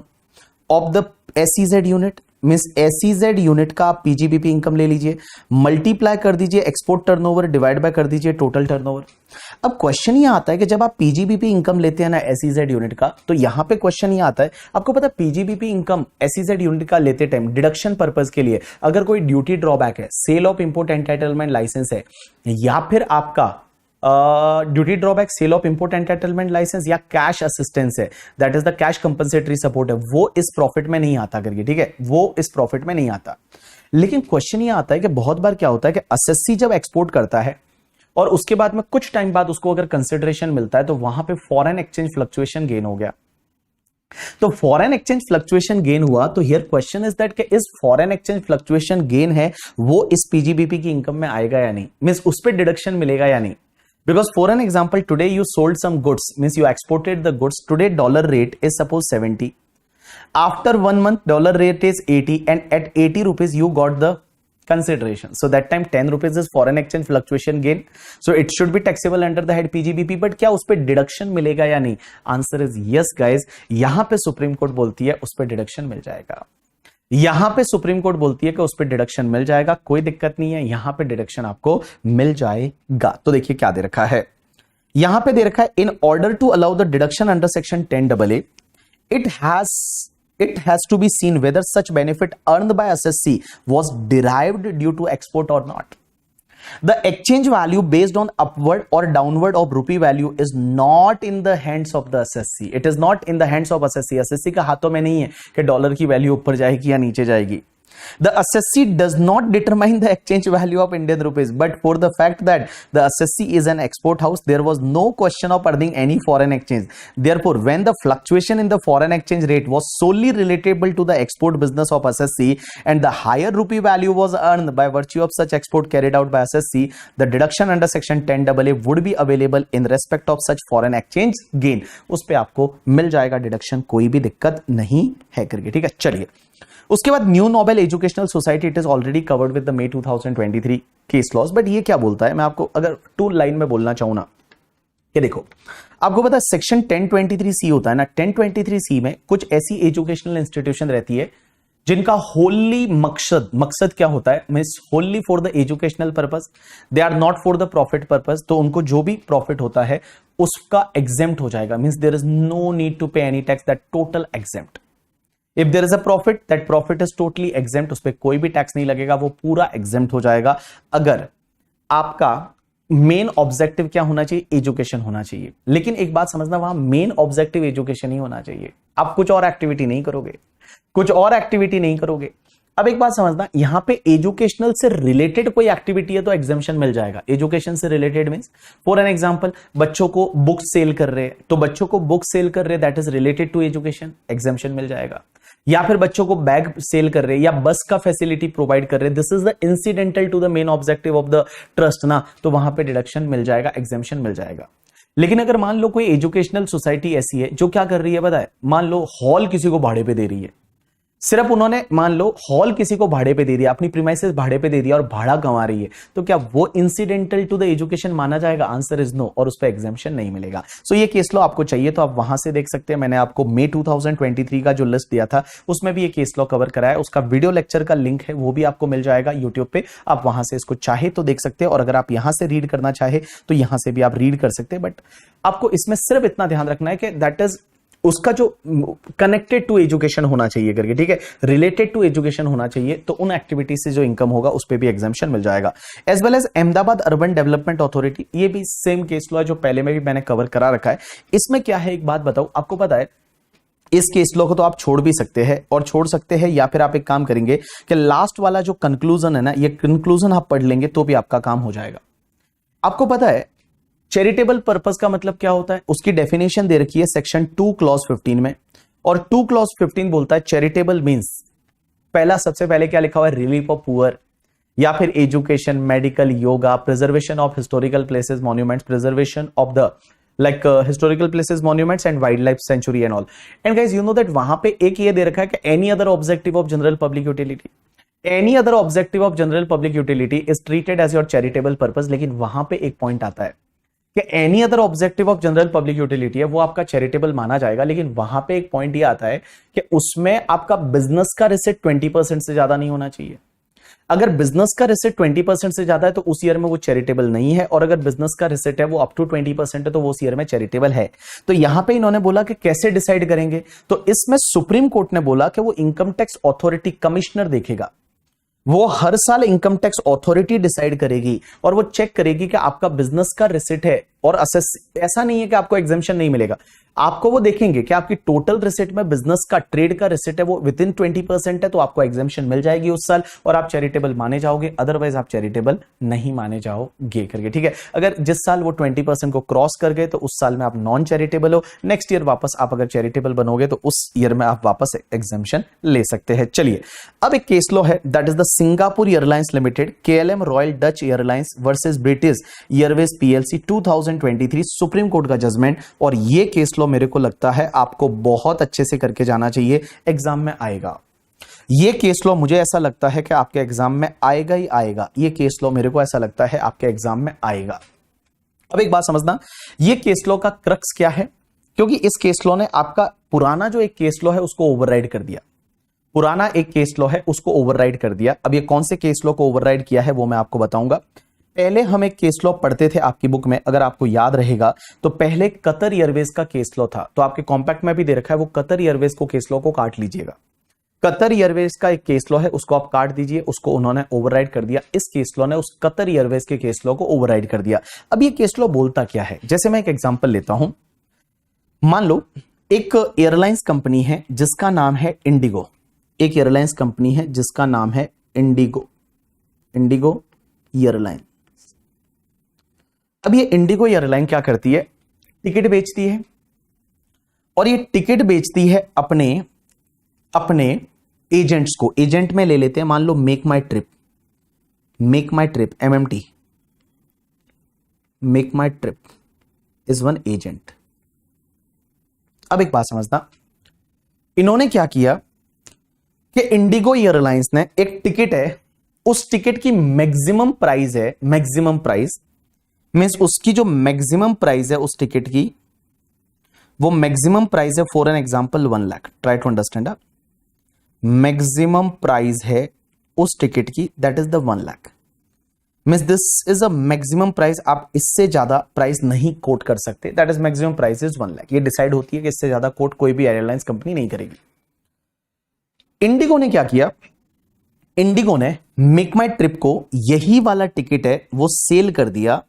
of the SEZ unit. Means SEZ unit का आप पीजीबीपी इनकम ले लीजिए, मल्टीप्लाई कर दीजिए एक्सपोर्ट टर्नओवर डिवाइड बाय कर दीजिए टोटल टर्नओवर. अब क्वेश्चन ये आता है कि जब आप पीजीबीपी इनकम लेते हैं ना एसईजेड यूनिट का, तो यहां पे क्वेश्चन ये आता है, आपको पता है पीजीबीपी इनकम एसईजेड यूनिट का लेते टाइम डिडक्शन पर्पस के लिए अगर कोई ड्यूटी ड्रॉबैक है, sale of import entitlement license है, या फिर आपका duty drawback, sale of import entitlement license, या कैश असिस्टेंस है, that is the cash compensatory support है, वो इस प्रॉफिट में नहीं आता करके. ठीक है, वो इस प्रॉफिट में नहीं आता. लेकिन क्वेश्चन ये आता है कि बहुत बार क्या होता है कि एसएससी जब एक्सपोर्ट करता है और उसके बाद में कुछ टाइम बाद उसको अगर कंसिडरेशन मिलता है, तो वहां पे फॉरेन एक्सचेंज फ्लक्चुएशन गेन हो गया. तो फॉरेन एक्सचेंज फ्लक्चुएशन गेन हुआ, तो हियर क्वेश्चन इज दैट कि इस फॉरेन एक्सचेंज फ्लक्चुएशन गेन है वो इस पीजीबीपी की इनकम में आएगा या नहीं, मींस उस पर डिडक्शन मिलेगा या नहीं. Because for an example, today you sold some goods, means you exported the goods. Today dollar rate is suppose 70. After 1 month, dollar rate is 80, and at 80 rupees you got the consideration. So that time 10 rupees is foreign exchange fluctuation gain. So it should be taxable under the head PGBP. But क्या उस पर deduction मिलेगा या नहीं? Answer is yes, guys. यहां पे supreme court बोलती है उस पर डिडक्शन मिल जाएगा. यहां पे सुप्रीम कोर्ट बोलती है कि उस पर डिडक्शन मिल जाएगा, कोई दिक्कत नहीं है, यहां पे डिडक्शन आपको मिल जाएगा. तो देखिए क्या दे रखा है, यहां पे दे रखा है, in order to allow the deduction under section 10AA, it has to be seen whether such benefit earned by SSC was derived due to export or not. The exchange value based on upward or downward of rupee value is not in the hands of the SSC. It is not in the hands of SSC. SSC का हाथों में नहीं है कि dollar की value ऊपर जाएगी या नीचे जाएगी. The SSC does not determine the exchange value of Indian rupees, but for the fact that the SSC is an export house, there was no question of earning any foreign exchange. Therefore, when the fluctuation in the foreign exchange rate was solely relatable to the export business of SSC, and the higher rupee value was earned by virtue of such export carried out by SSC, the deduction under section 10AA would be available in respect of such foreign exchange gain. उस पे आपको मिल जाएगा deduction, कोई भी दिक्कत नहीं है करके. ठीक है, चलिए उसके बाद new Nobel educational society it is already covered with the may 2023 case loss, but ये क्या बोलता है, मैं आपको अगर 2 लाइन में बोलना चाहूं ना, ये देखो आपको पता है सेक्शन 1023 होता है ना, 1023 में कुछ ऐसी एजुकेशनल इंस्टीट्यूशन रहती है जिनका होली मकसद क्या होता है, means wholly for the educational purpose, they are not for the profit purpose. तो उनको जो भी प्रॉफिट होता है उसका एग्जेम्प्ट हो जाएगा, means there is no need to pay any tax, that total exempt. If there is a profit, that profit is totally exempt, उस पर कोई भी टैक्स नहीं लगेगा, वो पूरा एग्जेम्प्ट हो जाएगा। अगर आपका मेन ऑब्जेक्टिव क्या होना चाहिए, एजुकेशन होना चाहिए। लेकिन एक बात समझना, वहां मेन ऑब्जेक्टिव एजुकेशन ही होना चाहिए, आप कुछ और एक्टिविटी नहीं करोगे, कुछ और एक्टिविटी नहीं करोगे। अब एक बात समझना, यहां पे एजुकेशनल से रिलेटेड कोई एक्टिविटी है तो एग्जाम्पशन मिल जाएगा। एजुकेशन से related means for an example बच्चों को बुक सेल कर रहे हैं, तो बच्चों को बुक सेल कर रहे हैं that is related to education, exemption मिल जाएगा। या फिर बच्चों को बैग सेल कर रहे हैं या बस का फैसिलिटी प्रोवाइड कर रहे हैं, this is the incidental to the main objective of the trust ना, तो वहां पे डिडक्शन मिल जाएगा, एग्जाम्पशन मिल जाएगा। लेकिन अगर मान लो कोई एजुकेशनल सोसाइटी ऐसी है जो क्या कर रही है बताए, मान लो हॉल किसी को भाड़े पे दे रही है, सिर्फ उन्होंने मान लो हॉल किसी को भाड़े पे दे दिया, अपनी प्रीमाइसेस भाड़े पे दे दिया और भाड़ा कमा रही है, तो क्या वो इंसिडेंटल टू द एजुकेशन माना जाएगा? आंसर इज नो, और उस पर एग्जाम्पशन नहीं मिलेगा। सो ये केस लॉ आपको चाहिए तो आप वहां से देख सकते हैं। मैंने आपको मई 2023 का जो लिस्ट दिया था उसमें भी ये केस लॉ कवर कराया, उसका वीडियो लेक्चर का लिंक है वो भी आपको मिल जाएगा यूट्यूब पे, आप वहां से इसको चाहे तो देख सकते हैं, और अगर आप यहां से रीड करना चाहे तो यहां से भी आप रीड कर सकते हैं। बट आपको इसमें सिर्फ इतना ध्यान रखना है कि दैट इज उसका जो कनेक्टेड टू एजुकेशन होना चाहिए करके, ठीक है, रिलेटेड टू एजुकेशन होना चाहिए, तो उन एक्टिविटी से जो इनकम होगा उस पे भी एग्जाम्पशन मिल जाएगा। As well as Ahmedabad urban development authority, ये भी सेम केस लॉ है जो पहले में भी मैंने कवर करा रखा है। इसमें क्या है एक बात बताऊं, आपको पता है इस केस लॉ को तो आप छोड़ भी सकते हैं, और छोड़ सकते हैं या फिर आप एक काम करेंगे कि लास्ट वाला जो कंक्लूजन है ना, ये कंक्लूजन आप पढ़ लेंगे तो भी आपका काम हो जाएगा। आपको पता है चैरिटेबल पर्पस का मतलब क्या होता है, उसकी डेफिनेशन दे रखी है सेक्शन 2 क्लॉज 15 में, और 2 क्लॉज 15 बोलता है चैरिटेबल मींस, पहला सबसे पहले क्या लिखा हुआ है, रिलीफ ऑफ पुअर, या फिर education, medical, yoga, preservation of historical places, monuments, preservation of the like historical places, monuments and wild life sanctuary and all. And guys you know that वहां पे एक ये दे रखा है कि any other objective of general public utility, any other objective of general public utility is treated as your charitable purpose. लेकिन वहां पे एक पॉइंट आता है कि any other objective of general public utility है वो आपका चैरिटेबल माना जाएगा, लेकिन वहां पे एक पॉइंट ये आता है कि उसमें आपका बिजनेस का रिसिट 20% से ज्यादा नहीं होना चाहिए। अगर बिजनेस का रिसिट 20% से ज्यादा है तो उस ईयर में वो चैरिटेबल नहीं है, और अगर बिजनेस का रिसिट है वो अप टू 20% है तो वो उस ईयर में चैरिटेबल है। तो यहां पे इन्होंने बोला कि कैसे डिसाइड करेंगे, तो इसमें सुप्रीम कोर्ट ने बोला कि वो इनकम टैक्स अथॉरिटी कमिश्नर देखेगा, वो हर साल इनकम टैक्स अथॉरिटी डिसाइड करेगी और वो चेक करेगी कि आपका बिजनेस का रिसिट है, और ऐसा नहीं है कि आपको एग्जाम्पशन नहीं मिलेगा, आपको वो देखेंगे कि आपकी टोटल रिसिट में बिजनेस का, ट्रेड का रिसिट है वो विद इन 20% है, तो आपको एग्जाम्पशन मिल जाएगी उस साल और आप चैरिटेबल माने जाओगे, अदरवाइज आप चैरिटेबल नहीं माने जाओगे करके, ठीक है। अगर जिस साल वो 20% को क्रॉस कर गए तो उस साल में आप नॉन चैरिटेबल हो, नेक्स्ट ईयर वापस आप अगर चैरिटेबल बनोगे तो उस ईयर में आप वापस एग्जाम्पशन ले सकते हैं। चलिए अब एक केस लॉ है, that is the Singapore airlines limited KLM royal Dutch airlines versus British Airways PLC 2023 supreme court का जजमेंट। और ये केस लॉ मेरे को लगता है आपको बहुत अच्छे से करके जाना चाहिए, एग्जाम में आएगा। ये केस लॉ मुझे ऐसा लगता है कि आपके एग्जाम में आएगा ही आएगा, ये केस लॉ मेरे को ऐसा लगता है आपके एग्जाम में आएगा। अब एक बात समझना, ये केस लॉ का क्रक्स क्या है, क्योंकि इस केस लॉ ने आपका पुराना जो एक केस लॉ है उसको ओवरराइड कर दिया, पुराना एक केस लॉ है उसको ओवरराइड कर दिया। अब ये कौन से केस लॉ को ओवरराइड किया है वो मैं आपको बताऊंगा। पहले हम एक केस लॉ पढ़ते थे आपकी बुक में, अगर आपको याद रहेगा तो पहले कतर एयरवेज का केस लॉ था, तो आपके कॉम्पैक्ट में भी दे रखा है, वो कतर एयरवेज को केस लॉ को काट लीजिएगा। कतर एयरवेज का एक केस लॉ है उसको आप काट दीजिए, उसको उन्होंने ओवरराइड कर दिया, इस केस लॉ ने उस कतर एयरवेज के केस लॉ को ओवरराइड कर दिया। अब ये केस लॉ बोलता क्या है, जैसे मैं एक एग्जांपल लेता हूं, मान लो एक एयरलाइंस कंपनी है जिसका नाम है इंडिगो, एक एयरलाइंस कंपनी है जिसका नाम है इंडिगो, इंडिगो एयरलाइन। अब ये इंडिगो एयरलाइन क्या करती है, टिकट बेचती है, और ये टिकट बेचती है अपने अपने एजेंट्स को, एजेंट में ले लेते हैं, मान लो Make My Trip, Make My Trip MMT, Make My Trip is one agent. अब एक बात समझना, इन्होंने क्या किया कि इंडिगो एयरलाइंस ने एक टिकट है, उस टिकट की मैक्सिमम प्राइस है, मैक्सिमम प्राइस मींस उसकी जो मैक्सिमम प्राइस है उस टिकट की, वो मैक्सिमम प्राइस है फॉर एन एग्जांपल 1 लाख। Try to understand. Maximum price है उस टिकट की, दैट इज द 1 लाख। Means this is a maximum price, आप इससे ज्यादा प्राइस नहीं कोट कर सकते, that is maximum price is 1 लाख। ये डिसाइड होती है कि इससे ज्यादा कोट कोई भी एयरलाइंस कंपनी नहीं करेगी। इंडिगो ने क्या किया, इंडिगो ने मेक माई ट्रिप को, यही वाला टिकट है वो सेल कर दिया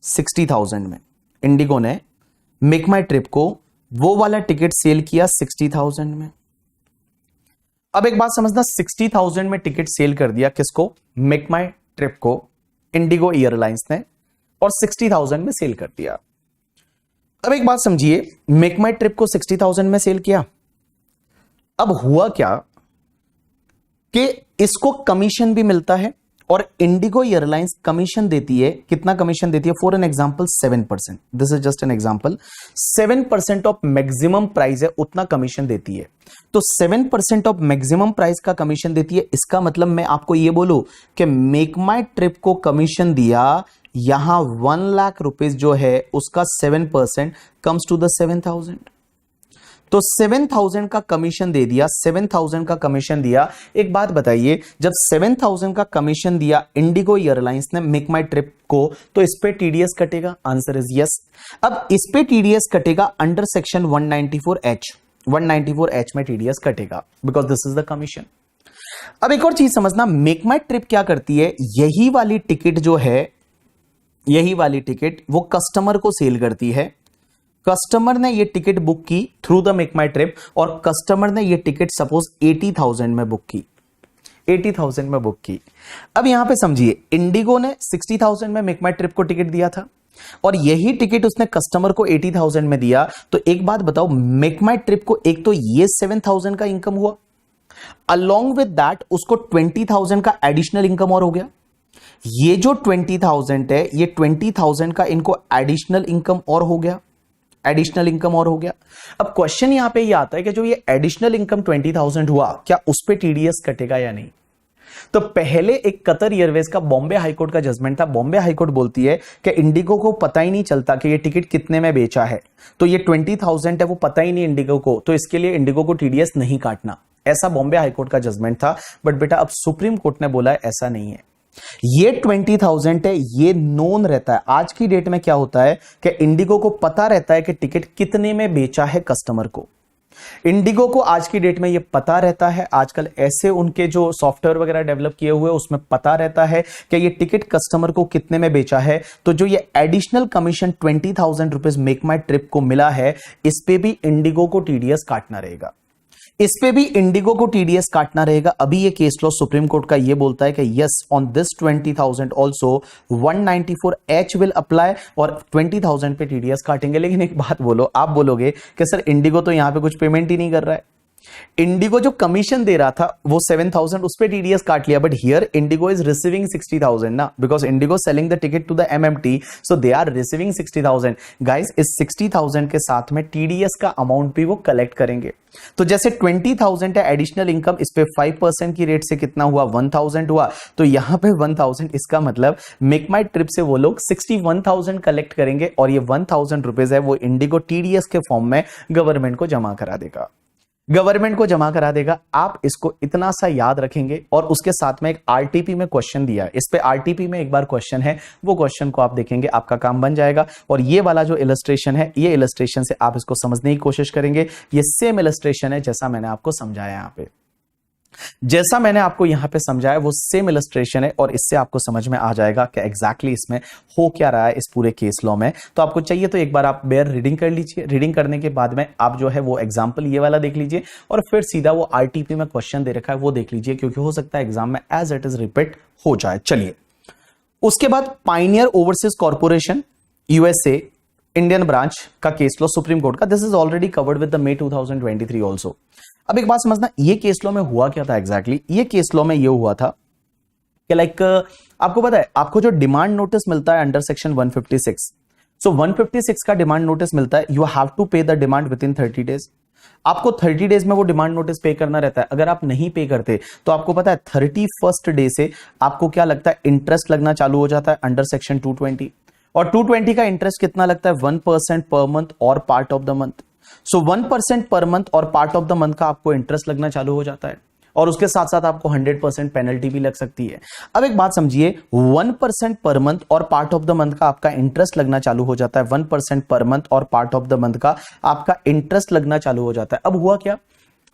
60,000 में। इंडिगो ने मेक माई ट्रिप को वो वाला टिकट सेल किया 60,000 में। अब एक बात समझना, 60,000 में टिकट सेल कर दिया किसको, मेक माई ट्रिप को, इंडिगो एयरलाइंस ने, और 60,000 में सेल कर दिया। अब एक बात समझिए, मेक माई ट्रिप को 60,000 में सेल किया, अब हुआ क्या कि इसको कमीशन भी मिलता है और इंडिगो एयरलाइंस कमीशन देती है, कितना कमीशन देती है, for an example 7%, this is just an example, 7% of maximum price है उतना कमीशन देती है। तो 7% ऑफ मैक्सिमम प्राइस का कमीशन देती है, इसका मतलब मैं आपको यह बोलूं कि मेक माई ट्रिप को कमीशन दिया, यहां 1 लाख रुपीज जो है उसका 7% कम्स टू द 7,000। तो 7,000 का कमीशन दे दिया, 7,000 का कमीशन दिया। एक बात बताइए, जब 7,000 का कमीशन दिया इंडिगो एयरलाइंस ने मेक माई ट्रिप को, तो इस पे टीडीएस कटेगा, आंसर इज यस। अब इस पे टीडीएस कटेगा अंडर सेक्शन 194H, 194H में टीडीएस कटेगा because this is the commission. अब एक और चीज समझना, मेक माई ट्रिप क्या करती है, यही वाली टिकट जो है, यही वाली टिकट वो कस्टमर को सेल करती है। कस्टमर ने ये टिकट बुक की through the make My trip, और कस्टमर ने ये टिकट सपोज 80,000 में बुक की, 80,000 में बुक की। अब यहां पे समझिए, इंडिगो ने 60,000 में मेक माई ट्रिप को टिकट दिया था और यही टिकट उसने कस्टमर को 80,000 में दिया। तो एक बात बताओ, मेक माई ट्रिप को एक तो ये 7,000 का इनकम हुआ, अलोंग विद दैट उसको 20,000 का एडिशनल इनकम और हो गया। ये जो 20,000 है, ये 20,000 का इनको एडिशनल इनकम और हो गया, एडिशनल इनकम और हो गया। अब क्वेश्चन यहां पे ये आता है कि जो ये एडिशनल इनकम 20,000 हुआ, क्या उस पे टीडीएस कटेगा या नहीं। तो पहले एक कतर एयरवेज का बॉम्बे हाईकोर्ट का जजमेंट था। बॉम्बे हाईकोर्ट बोलती है कि इंडिगो को पता ही नहीं चलता कि ये टिकट कितने में बेचा है, तो ये 20,000 है वो पता ही नहीं इंडिगो को, तो इसके लिए इंडिगो को टीडीएस नहीं काटना। ऐसा बॉम्बे हाईकोर्ट का जजमेंट था। बट बेटा अब सुप्रीम कोर्ट ने बोला है ऐसा नहीं है, ये 20,000 है, ये नोन रहता है। आज की डेट में क्या होता है कि इंडिगो को पता रहता है कि टिकट कितने में बेचा है कस्टमर को। इंडिगो को आज की डेट में ये पता रहता है, आजकल ऐसे उनके जो सॉफ्टवेयर वगैरह डेवलप किए हुए उसमें पता रहता है कि ये टिकट कस्टमर को कितने में बेचा है। तो जो ये additional commission 20,000 rupees make My trip को मिला है, इस पे भी इंडिगो को टीडीएस काटना रहेगा, इस पे भी इंडिगो को टीडीएस काटना रहेगा। अभी ये केस लॉ सुप्रीम कोर्ट का ये बोलता है कि yes, on this 20,000 also 194H will apply, और 20,000 पे टीडीएस काटेंगे। लेकिन एक बात बोलो, आप बोलोगे कि सर इंडिगो तो यहां पे कुछ पेमेंट ही नहीं कर रहा है, इंडिगो जो कमीशन दे रहा था वो 7,000, उस पे टीडीएस काट लिया, but here IndiGo is receiving 60,000 ना, because IndiGo selling the ticket to the MMT, so they are receiving 60,000। Guys, इस 60,000 के साथ में टीडीएस का अमाउंट भी वो कलेक्ट करेंगे। तो जैसे 20,000 है एडिशनल इनकम, इस पे 5% की रेट से कितना हुआ, 1,000 हुआ, तो यहां पे 1,000, इसका मतलब मेक माई ट्रिप से वो लोग 61,000 कलेक्ट करेंगे, और ये 1,000 रुपीज है वो इंडिगो टीडीएस के फॉर्म में गवर्नमेंट को जमा करा देगा, गवर्नमेंट को जमा करा देगा। आप इसको इतना सा याद रखेंगे, और उसके साथ में एक आरटीपी में क्वेश्चन दिया है, इस पे आरटीपी में एक बार क्वेश्चन है, वो क्वेश्चन को आप देखेंगे, आपका काम बन जाएगा। और ये वाला जो इलस्ट्रेशन है, ये इलस्ट्रेशन से आप इसको समझने की कोशिश करेंगे। ये सेम इलस्ट्रेशन है जैसा मैंने आपको समझाया यहां पे, जैसा मैंने आपको यहां पे समझाया वो सेम इलस्ट्रेशन है, और इससे आपको समझ में आ जाएगा कि एग्जैक्टली इसमें हो क्या रहा है इस पूरे केस लॉ में। तो आपको चाहिए तो एक बार आप बेयर रीडिंग कर लीजिए, रीडिंग करने के बाद में आप जो है वो एग्जाम्पल ये वाला देख लीजिए, और फिर सीधा वो आरटीपी में क्वेश्चन दे रखा है वो देख लीजिए, क्योंकि हो सकता है एग्जाम में एज इट इज रिपीट हो जाए। चलिए, उसके बाद Pioneer overseas corporation USA Indian branch का केस लॉ सुप्रीम कोर्ट का, this is already covered with the May 2023 also. अब एक बात समझना, ये केस लॉ में हुआ क्या था एग्जैक्टली। ये केस लॉ में ये हुआ था कि लाइक आपको पता है, आपको जो डिमांड नोटिस मिलता है अंडर सेक्शन 156, सो 156 का डिमांड नोटिस मिलता है, यू हैव टू पे the demand with in 30 days. आपको 30 डेज में वो डिमांड नोटिस पे करना रहता है। अगर आप नहीं पे करते तो आपको पता है 31st डे से आपको क्या लगता है, इंटरेस्ट लगना चालू हो जाता है अंडर सेक्शन 220। और 220 का इंटरेस्ट कितना लगता है, 1% पर मंथ और part of the month. So 1% per month और पार्ट ऑफ द मंथ का आपको इंटरेस्ट लगना चालू हो जाता है, और उसके साथ साथ आपको 100% पेनल्टी भी लग सकती है। अब एक बात समझिए, 1% पर मंथ और पार्ट ऑफ द मंथ का आपका इंटरेस्ट लगना चालू हो जाता है, 1% पर मंथ और पार्ट ऑफ द मंथ का आपका इंटरेस्ट लगना चालू हो जाता है। अब हुआ क्या,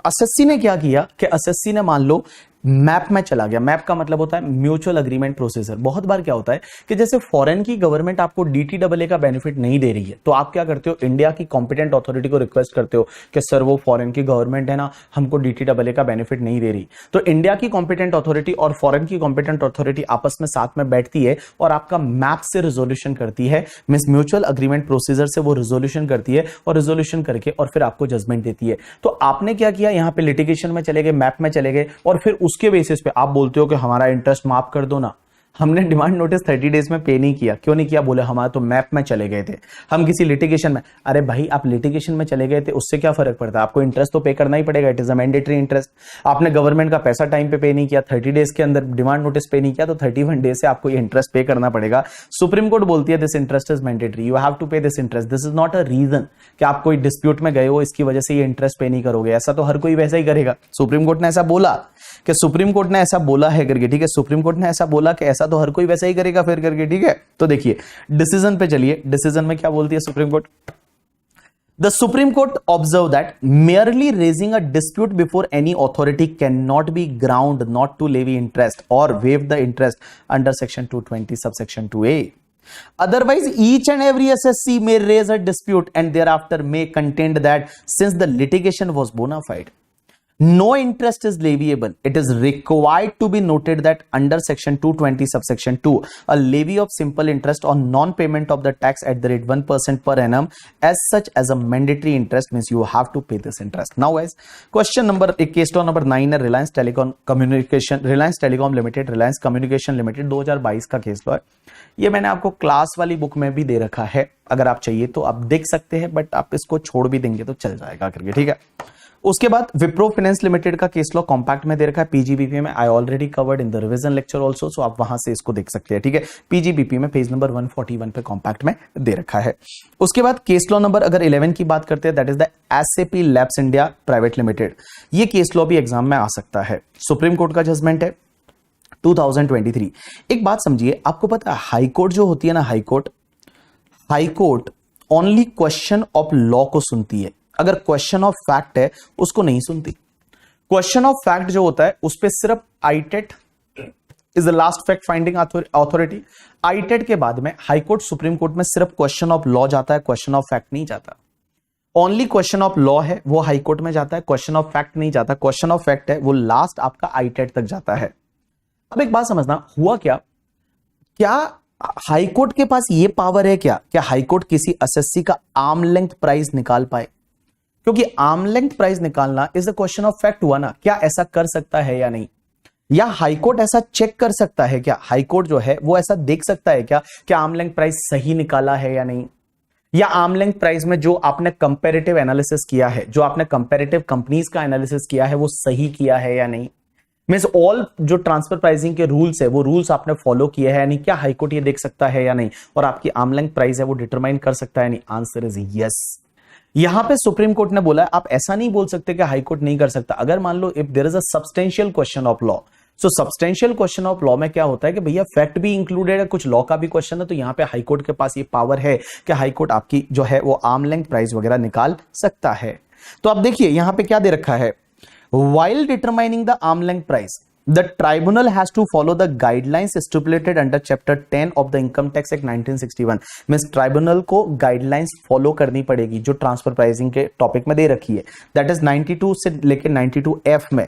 एसएससी ने क्या किया कि एसएससी ने मान लो मैप में चला गया। मैप का मतलब होता है म्यूचुअल अग्रीमेंट प्रोसीजर। बहुत बार क्या होता है कि जैसे फॉरेन की गवर्नमेंट आपको डीटीडब्ल्यूए का बेनिफिट नहीं दे रही है, तो आप क्या करते हो, इंडिया की कॉम्पिटेंट अथॉरिटी को रिक्वेस्ट करते हो कि सर वो फॉरेन की गवर्नमेंट है ना, हमको डीटीडब्ल्यूए का बेनिफिट नहीं दे रही। तो इंडिया की कॉम्पिटेंट अथॉरिटी और फॉरेन की कॉम्पिटेंट अथॉरिटी आपस में साथ में बैठती है और आपका मैप से रिजोल्यूशन करती है, मींस म्यूचुअल अग्रीमेंट प्रोसीजर से वो रिजोल्यूशन करती है, और रिजोल्यूशन करके और फिर आपको जजमेंट देती है। तो आपने क्या किया, यहां पे लिटिगेशन में चले गए, मैप में चले गए, और फिर उसके बेसिस पे आप बोलते हो कि हमारा इंटरेस्ट माफ कर दो ना। हमने डिमांड नोटिस 30 डेज में पे नहीं किया। क्यों नहीं किया, बोले हमारा तो मैप में चले गए थे, हम किसी लिटिगेशन में। अरे भाई, आप लिटिगेशन में चले गए थे, उससे क्या फर्क पड़ता है, आपको इंटरेस्ट तो पे करना ही पड़ेगा, it is a mandatory interest. आपने गवर्नमेंट का पैसा टाइम पे नहीं किया, 30 डेज के अंदर डिमांड नोटिस पे नहीं किया, तो 31 डेज से आपको ये इंटरेस्ट पे करना पड़ेगा। सुप्रीम कोर्ट बोलती है this interest is mandatory, you have to pay this interest, this is not a reason कि आप कोई डिस्प्यूट में गए हो इसकी वजह से ये इंटरेस्ट पे नहीं करोगे। ऐसा तो हर कोई वैसा ही करेगा। सुप्रीम कोर्ट ने ऐसा बोला कि सुप्रीम कोर्ट ने ऐसा बोला है करके, ठीक है, सुप्रीम कोर्ट ने ऐसा बोला कि ऐसा तो हर कोई वैसा ही करेगा फिर करके, ठीक है। तो देखिए डिसीजन पे चलिए, डिसीजन में क्या बोलती है supreme court. The Supreme Court observed that merely raising a dispute before any authority cannot be ground not to levy interest or waive the interest under section 220 subsection 2A. Otherwise, each and every SSC may raise a dispute and thereafter may contend that since the litigation was bona fide, no interest is leviable. It is required to be noted that under section 220 subsection 2, a levy of simple interest on non-payment of the tax at the rate 1% per annum as such as a mandatory interest means you have to pay this interest. Now guys, question number एक case law number 9 है, Reliance telecom communication, Reliance telecom limited, Reliance communication limited 2022 का case law है। ये मैंने आपको class वाली book में भी दे रखा है, अगर आप चाहिए तो आप देख सकते हैं, बट आप इसको छोड़ भी देंगे तो चल जाएगा करके, ठीक है। उसके बाद विप्रो फाइनेंस लिमिटेड का केस लॉ कॉम्पैक्ट में दे रखा है पीजीबीपी में, I already covered in the revision lecture also, so आप वहां से इसको देख सकते हैं, ठीक है। पीजीबीपी में पेज नंबर 141 पे कॉम्पैक्ट में दे रखा है। उसके बाद केस लॉ नंबर अगर 11 की बात करते हैं, that is the SAP labs India private limited. ये केस लॉ भी एग्जाम में आ सकता है, सुप्रीम कोर्ट का जजमेंट है 2023। एक बात समझिए, आपको पता है हाई कोर्ट जो होती है ना, high court only question of law को सुनती है, अगर क्वेश्चन ऑफ फैक्ट है उसको नहीं सुनती। क्वेश्चन ऑफ फैक्ट जो होता है उस पे सिर्फ ITAT is the last fact finding authority. ITAT के बाद में हाई कोर्ट सुप्रीम कोर्ट में सिर्फ क्वेश्चन ऑफ लॉ जाता है, क्वेश्चन ऑफ फैक्ट नहीं जाता। ओनली क्वेश्चन ऑफ लॉ है वो हाई कोर्ट में जाता है, क्वेश्चन ऑफ फैक्ट नहीं जाता। क्वेश्चन ऑफ फैक्ट है वो लास्ट आपका आईटेट तक जाता है। अब एक बात समझना, हुआ क्या हाई कोर्ट के पास ये पावर है क्या हाई कोर्ट किसी एसएससी का आर्म लेंथ प्राइस निकाल पाए? क्योंकि आर्म लेंथ प्राइस निकालना is a question of fact हुआ ना, क्या ऐसा कर सकता है या नहीं? या हाई कोर्ट ऐसा चेक कर सकता है क्या, हाई कोर्ट जो है वो ऐसा देख सकता है क्या आर्म लेंथ प्राइस सही निकाला है या नहीं? या आर्म लेंथ प्राइस में जो आपने कंपैरेटिव एनालिसिस किया है, जो आपने कंपैरेटिव कंपनीज का एनालिसिस किया है, वो सही किया है या नहीं? मींस ऑल जो ट्रांसफर प्राइसिंग के रूल्स है वो रूल्स आपने फॉलो किए हैं यानी क्या हाई कोर्ट ये देख सकता है या नहीं? और आपकी आर्म लेंथ प्राइस है वो डिटरमाइन कर सकता है नहीं? Answer is yes. यहां पे सुप्रीम कोर्ट ने बोला आप ऐसा नहीं बोल सकते कि हाई कोर्ट नहीं कर सकता। अगर मान लो if there is a substantial question of law, so substantial question of law में क्या होता है कि भैया फैक्ट भी इंक्लूडेड है, कुछ लॉ का भी क्वेश्चन है, तो यहां पे हाई कोर्ट के पास ये पावर है कि हाई कोर्ट आपकी जो है वो आर्म लेंथ प्राइस वगैरह निकाल सकता है। तो अब देखिए यहां पे क्या दे रखा है, while determining the arm length price the tribunal has to follow the guidelines stipulated under chapter 10 of the income tax act 1961। Means tribunal को गाइडलाइंस फॉलो करनी पड़ेगी जो ट्रांसफर प्राइसिंग के टॉपिक में दे रखी है, दैट इज 92 से लेके 92F में।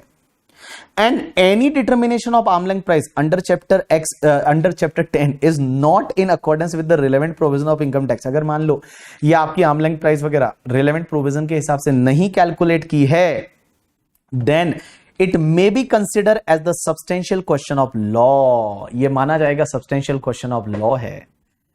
and any determination of arm length price under chapter 10 is not in accordance with the relevant provision of income tax। अगर मान लो ये आपकी आर्म लेंथ प्राइस वगैरह relevant provision के हिसाब से नहीं कैलकुलेट की है, then it may be considered as the substantial question of law। ये माना जाएगा substantial question of law है।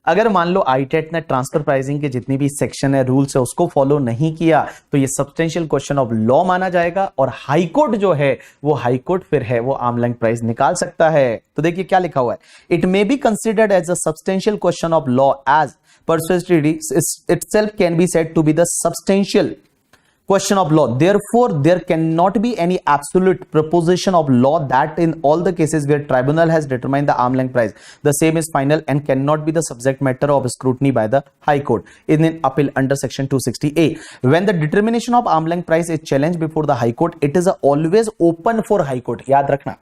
अगर मान लो आईटेट ने ट्रांसफर प्राइसिंग के जितनी भी सेक्शन है, रूल्स है, उसको फॉलो नहीं किया तो ये सब्सटेंशियल क्वेश्चन ऑफ लॉ माना जाएगा और हाई कोर्ट जो है वो हाई कोर्ट फिर है वो आर्म लेंथ प्राइस निकाल सकता है। तो देखिए क्या लिखा हुआ है, it may be considered as a substantial question of law as persuasive itself can be said to be the substantial question of law. Therefore, there cannot be any absolute proposition of law that in all the cases where tribunal has determined the arm length price, the same is final and cannot be the subject matter of scrutiny by the High Court in an appeal under section 260A. When the determination of arm length price is challenged before the High Court, it is always open for High Court. याद रखना,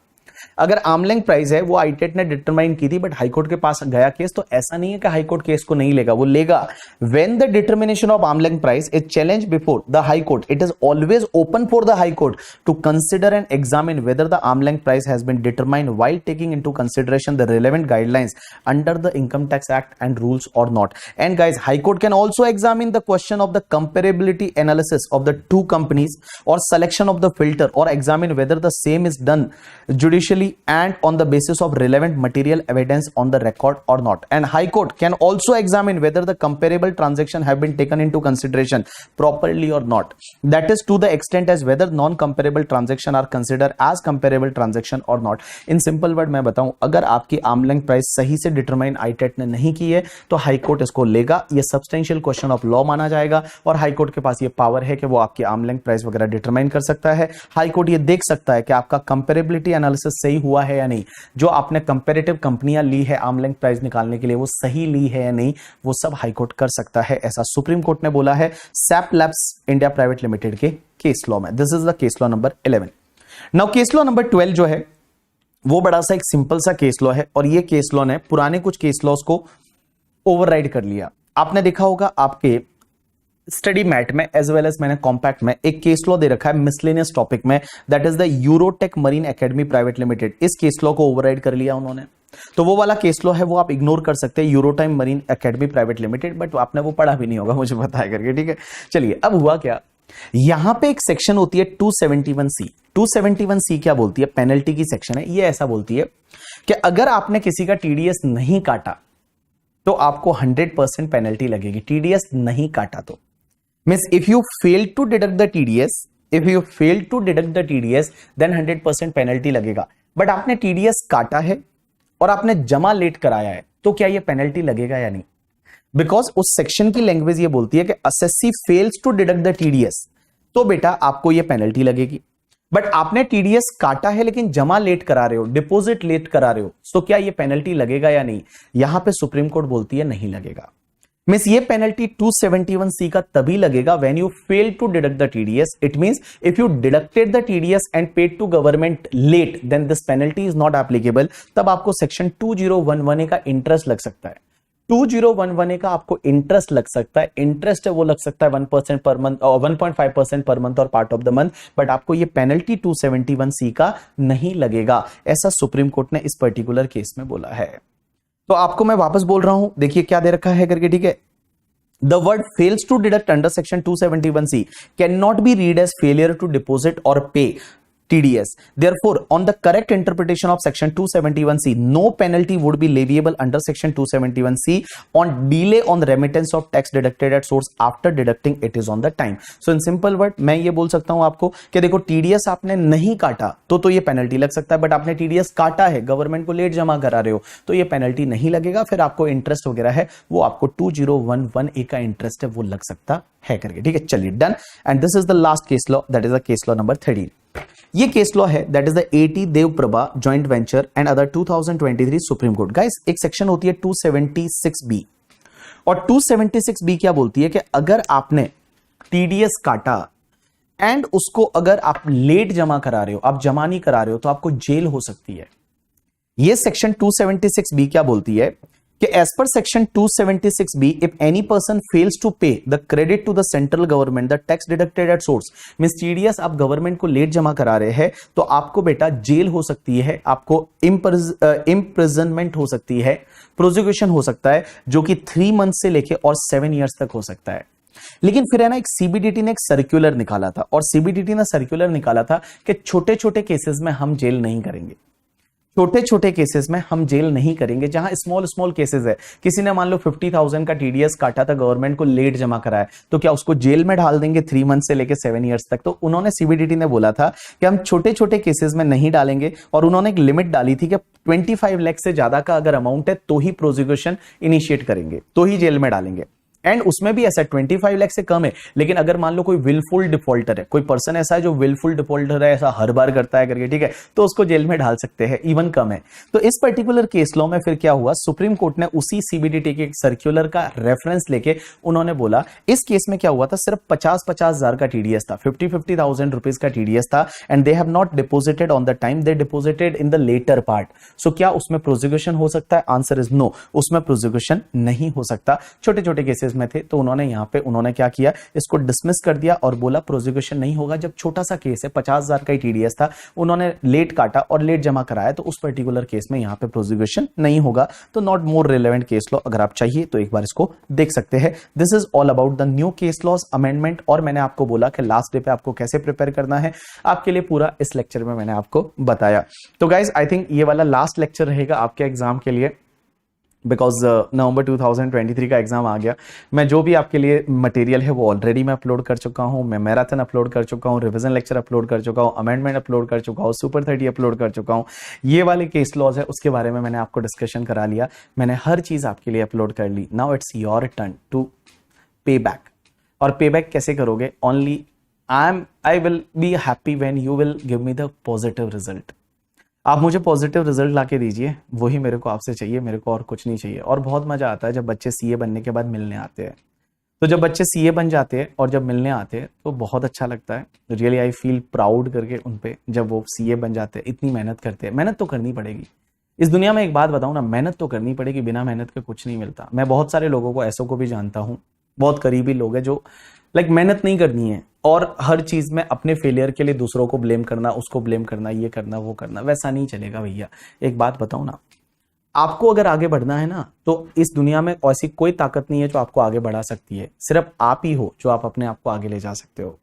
अगर arm length price है वो आईटेट ने determine की थी but high court के पास गया केस, तो ऐसा नहीं है कि हाईकोर्ट केस को नहीं लेगा, वो लेगा। When the determination of arm length price is challenge before the high court, it is always open for the high court to consider and examine whether the arm length price has been determined while taking into consideration the relevant guidelines under the income tax act and rules or not. And guys, high court can also examine the question of the comparability analysis of the two companies और selection of the filter और examine whether the same is done judicially and on the basis of relevant material evidence on the record or not. And High Court can also examine whether the comparable transaction have been taken into consideration properly or not. That is to the extent as whether non-comparable transaction are considered as comparable transaction or not. In simple word मैं बताऊं, अगर आपकी arm length price सही से determine आईटेट ने नहीं की है तो हाई कोर्ट इसको लेगा, ये सब्सटेंशियल क्वेश्चन ऑफ लॉ माना जाएगा और हाई कोर्ट के पास ये पावर है कि वो आपकी आर्म लेंथ प्राइस वगैरह डिटरमाइन कर सकता है। हाई कोर्ट ये देख सकता है कि आपका कंपेरेबिलिटी एनालिसिस सही हुआ है या नहीं, जो आपने कंपैरेटिव कंपनियां ली है आर्म लेंथ प्राइस निकालने के लिए वो सही ली है या नहीं, वो सब हाई कोर्ट कर सकता है, ऐसा सुप्रीम कोर्ट ने बोला है SAP labs India private limited के केस लॉ में। This is the case law number 11। Now case law number 12 जो है वो बड़ा सा एक सिंपल सा केस लॉ है और ये केस लॉ ने पुराने कुछ केस लॉस को ओवरराइड कर लिया। आपने देखा होगा आपके स्टडी मैट में एज वेल एज मैंने कॉम्पैक्ट में एक केस लॉ दे रखा है मिसलेनियस टॉपिक में, that is the Eurotech marine academy private limited. इस केस लॉ को ओवरराइड कर लिया उन्होंने, तो वो वाला केस लॉ है वो आप इग्नोर कर सकते हैं, Eurotime marine academy private limited, but आपने वो पढ़ा भी नहीं होगा मुझे बताया करके, ठीक है। चलिए अब हुआ क्या, यहां पे एक सेक्शन होती है 271C। 271C क्या बोलती है, पेनल्टी की सेक्शन है, ये ऐसा बोलती है कि अगर आपने किसी का टीडीएस नहीं काटा तो आपको 100% पेनल्टी लगेगी। टीडीएस नहीं काटा तो means if you fail to deduct the TDS then 100% penalty लगेगा। बट आपने टीडीएस काटा है और आपने जमा लेट कराया है तो क्या ये पेनल्टी लगेगा या नहीं, बिकॉज उस सेक्शन की लैंग्वेज ये बोलती है कि assessee fails to deduct the TDS तो बेटा आपको ये पेनल्टी लगेगी। बट आपने टीडीएस काटा है लेकिन जमा लेट करा रहे हो, डिपॉजिट लेट करा रहे हो, तो क्या ये पेनल्टी लगेगा या नहीं, यहां पे सुप्रीम कोर्ट बोलती है नहीं लगेगा। मींस ये पेनल्टी 271C का तभी लगेगा when you fail to deduct the TDS. It means if you deducted the TDS and paid to government late then this penalty is not applicable. तब आपको सेक्शन 2011A का इंटरेस्ट लग सकता है। 2011A का आपको इंटरेस्ट लग सकता है, इंटरेस्ट है वो लग सकता है 1% पर मंथ और 1.5% पर मंथ और part of the month, but आपको ये पेनल्टी 271C का नहीं लगेगा, ऐसा सुप्रीम कोर्ट ने इस पर्टिकुलर केस में बोला है। तो आपको मैं वापस बोल रहा हूं, देखिए क्या दे रखा है करके, ठीक है। The word fails to deduct under section 271C can not be read as failure to deposit or pay TDS. Therefore, on the correct interpretation of section 271C, no penalty would be leviable under section 271C on delay on remittance of tax deducted at source after deducting it is on the time. So in simple word मैं ये बोल सकता हूं आपको कि देखो TDS आपने नहीं काटा तो ये पेनल्टी लग सकता है, बट आपने TDS काटा है, गवर्नमेंट को लेट जमा करा रहे हो तो ये पेनल्टी नहीं लगेगा, फिर आपको इंटरेस्ट वगैरह है वो आपको 2011A का इंटरेस्ट है वो लग सकता है करके, ठीक है। चलिए done. And this is the last case law, that is the case law number 13। ये केस लॉ है that is the AT Devprabha joint venture and other 2023 supreme court. Guys एक सेक्शन होती है 276B और 276B क्या बोलती है कि अगर आपने TDS काटा एंड उसको अगर आप लेट जमा करा रहे हो, आप जमा नहीं करा रहे हो, तो आपको जेल हो सकती है। ये सेक्शन 276B क्या बोलती है कि as per section 276B if any person fails to pay the credit to the central government the tax deducted at source means TDS आप गवर्नमेंट को लेट जमा करा रहे हैं तो आपको बेटा जेल हो सकती है, आपको इम्प्रिजनमेंट हो सकती है, प्रोसिक्यूशन हो सकता है जो कि 3 मंथ से लेके और 7 इयर्स तक हो सकता है। लेकिन फिर है ना एक CBDT ने एक सर्कुलर निकाला था और CBDT ने सर्कुलर निकाला था कि छोटे छोटे केसेस में हम जेल नहीं करेंगे। छोटे छोटे केसेस में हम जेल नहीं करेंगे, जहां स्मॉल स्मॉल केसेस है, किसी ने मान लो 50,000 का टीडीएस काटा था, गवर्नमेंट को लेट जमा कराया, तो क्या उसको जेल में डाल देंगे 3 मंथ से लेकर 7 ईयर्स तक? तो उन्होंने सीबीडीटी ने बोला था कि हम छोटे छोटे केसेस में नहीं डालेंगे, और उन्होंने एक लिमिट डाली थी कि 25 लाख से ज्यादा का अगर अमाउंट है तो ही प्रोसिक्यूशन इनिशिएट करेंगे, तो ही जेल में डालेंगे। एंड उसमें भी ऐसा 25 लाख से कम है, लेकिन अगर मान लो कोई विलफुल डिफॉल्टर है, कोई पर्सन ऐसा है जो विलफुल डिफॉल्टर है, ऐसा हर बार करता है करके, ठीक है, तो उसको जेल में डाल सकते हैं, इवन कम है। तो इस पर्टिकुलर केस लॉ में फिर क्या हुआ, सुप्रीम कोर्ट ने उसी सीबीडीटी के सर्कुलर का रेफरेंस लेके उन्होंने बोला, इस केस में क्या हुआ था, सिर्फ 50,000 का टीडीएस था, 50,000 रुपीज का टीडीएस था, and they have not deposited on the time, they deposited in the later part. So क्या उसमें प्रोसिक्यूशन हो सकता है? आंसर इज नो, उसमें प्रोसिक्यूशन नहीं हो सकता। छोटे छोटे केसेस में थे, तो उन्होंने यहां पे उन्होंने क्या किया, इसको डिसमिस कर दिया और बोला प्रोसिक्यूशन नहीं होगा। जब छोटा सा केस है, 50,000 का ही टीडीएस था, उन्होंने लेट काटा और लेट जमा कराया, तो उस पर्टिकुलर केस में यहां पे प्रोसिक्यूशन नहीं होगा। तो not more relevant case law, अगर आप चाहिए तो एक बार इसको देख सकते हैं। This is all about the new case laws amendment. और मैंने आपको बोला कि लास्ट डे पे आपको कैसे प्रिपेयर करना है, आपके लिए पूरा इस लेक्चर में मैंने आपको बताया। तो गाइज आई थिंक ये वाला लास्ट लेक्चर रहेगा आपके एग्जाम के लिए, बिकॉज नवंबर 2023 का एग्जाम आ गया। मैं जो भी आपके लिए मटेरियल है वो ऑलरेडी मैं अपलोड कर चुका हूं, मैं मैराथन अपलोड कर चुका हूं, रिवीजन लेक्चर अपलोड कर चुका हूं, अमेंडमेंट अपलोड कर चुका हूं, सुपर 30 अपलोड कर चुका हूं। ये वाले केस लॉज है उसके बारे में मैंने आपको डिस्कशन करा लिया, मैंने हर चीज आपके लिए अपलोड कर ली। Now it's your turn to pay back. और पे बैक कैसे करोगे? Only I will be happy when you will give me the positive result. आप मुझे पॉजिटिव रिजल्ट लाके दीजिए, वही मेरे को आपसे चाहिए, मेरे को और कुछ नहीं चाहिए। और बहुत मजा आता है जब बच्चे सीए बनने के बाद मिलने आते हैं। तो जब बच्चे सीए बन जाते हैं और जब मिलने आते हैं तो बहुत अच्छा लगता है। रियली आई फील प्राउड करके उन पे, जब वो सीए बन जाते हैं। इतनी मेहनत करते हैं, मेहनत तो करनी पड़ेगी इस दुनिया में। एक बात बताऊं ना, मेहनत तो करनी पड़ेगी, बिना मेहनत के कुछ नहीं मिलता। मैं बहुत सारे लोगों को, ऐसों को भी जानता हूं, बहुत करीबी लोग हैं जो मेहनत नहीं करनी है और हर चीज में अपने फेलियर के लिए दूसरों को ब्लेम करना, उसको ब्लेम करना, ये करना वो करना, वैसा नहीं चलेगा भैया। एक बात बताऊं ना, आपको अगर आगे बढ़ना है ना, तो इस दुनिया में ऐसी कोई ताकत नहीं है जो आपको आगे बढ़ा सकती है। सिर्फ आप ही हो जो आप अपने आप को आगे ले जा सकते हो।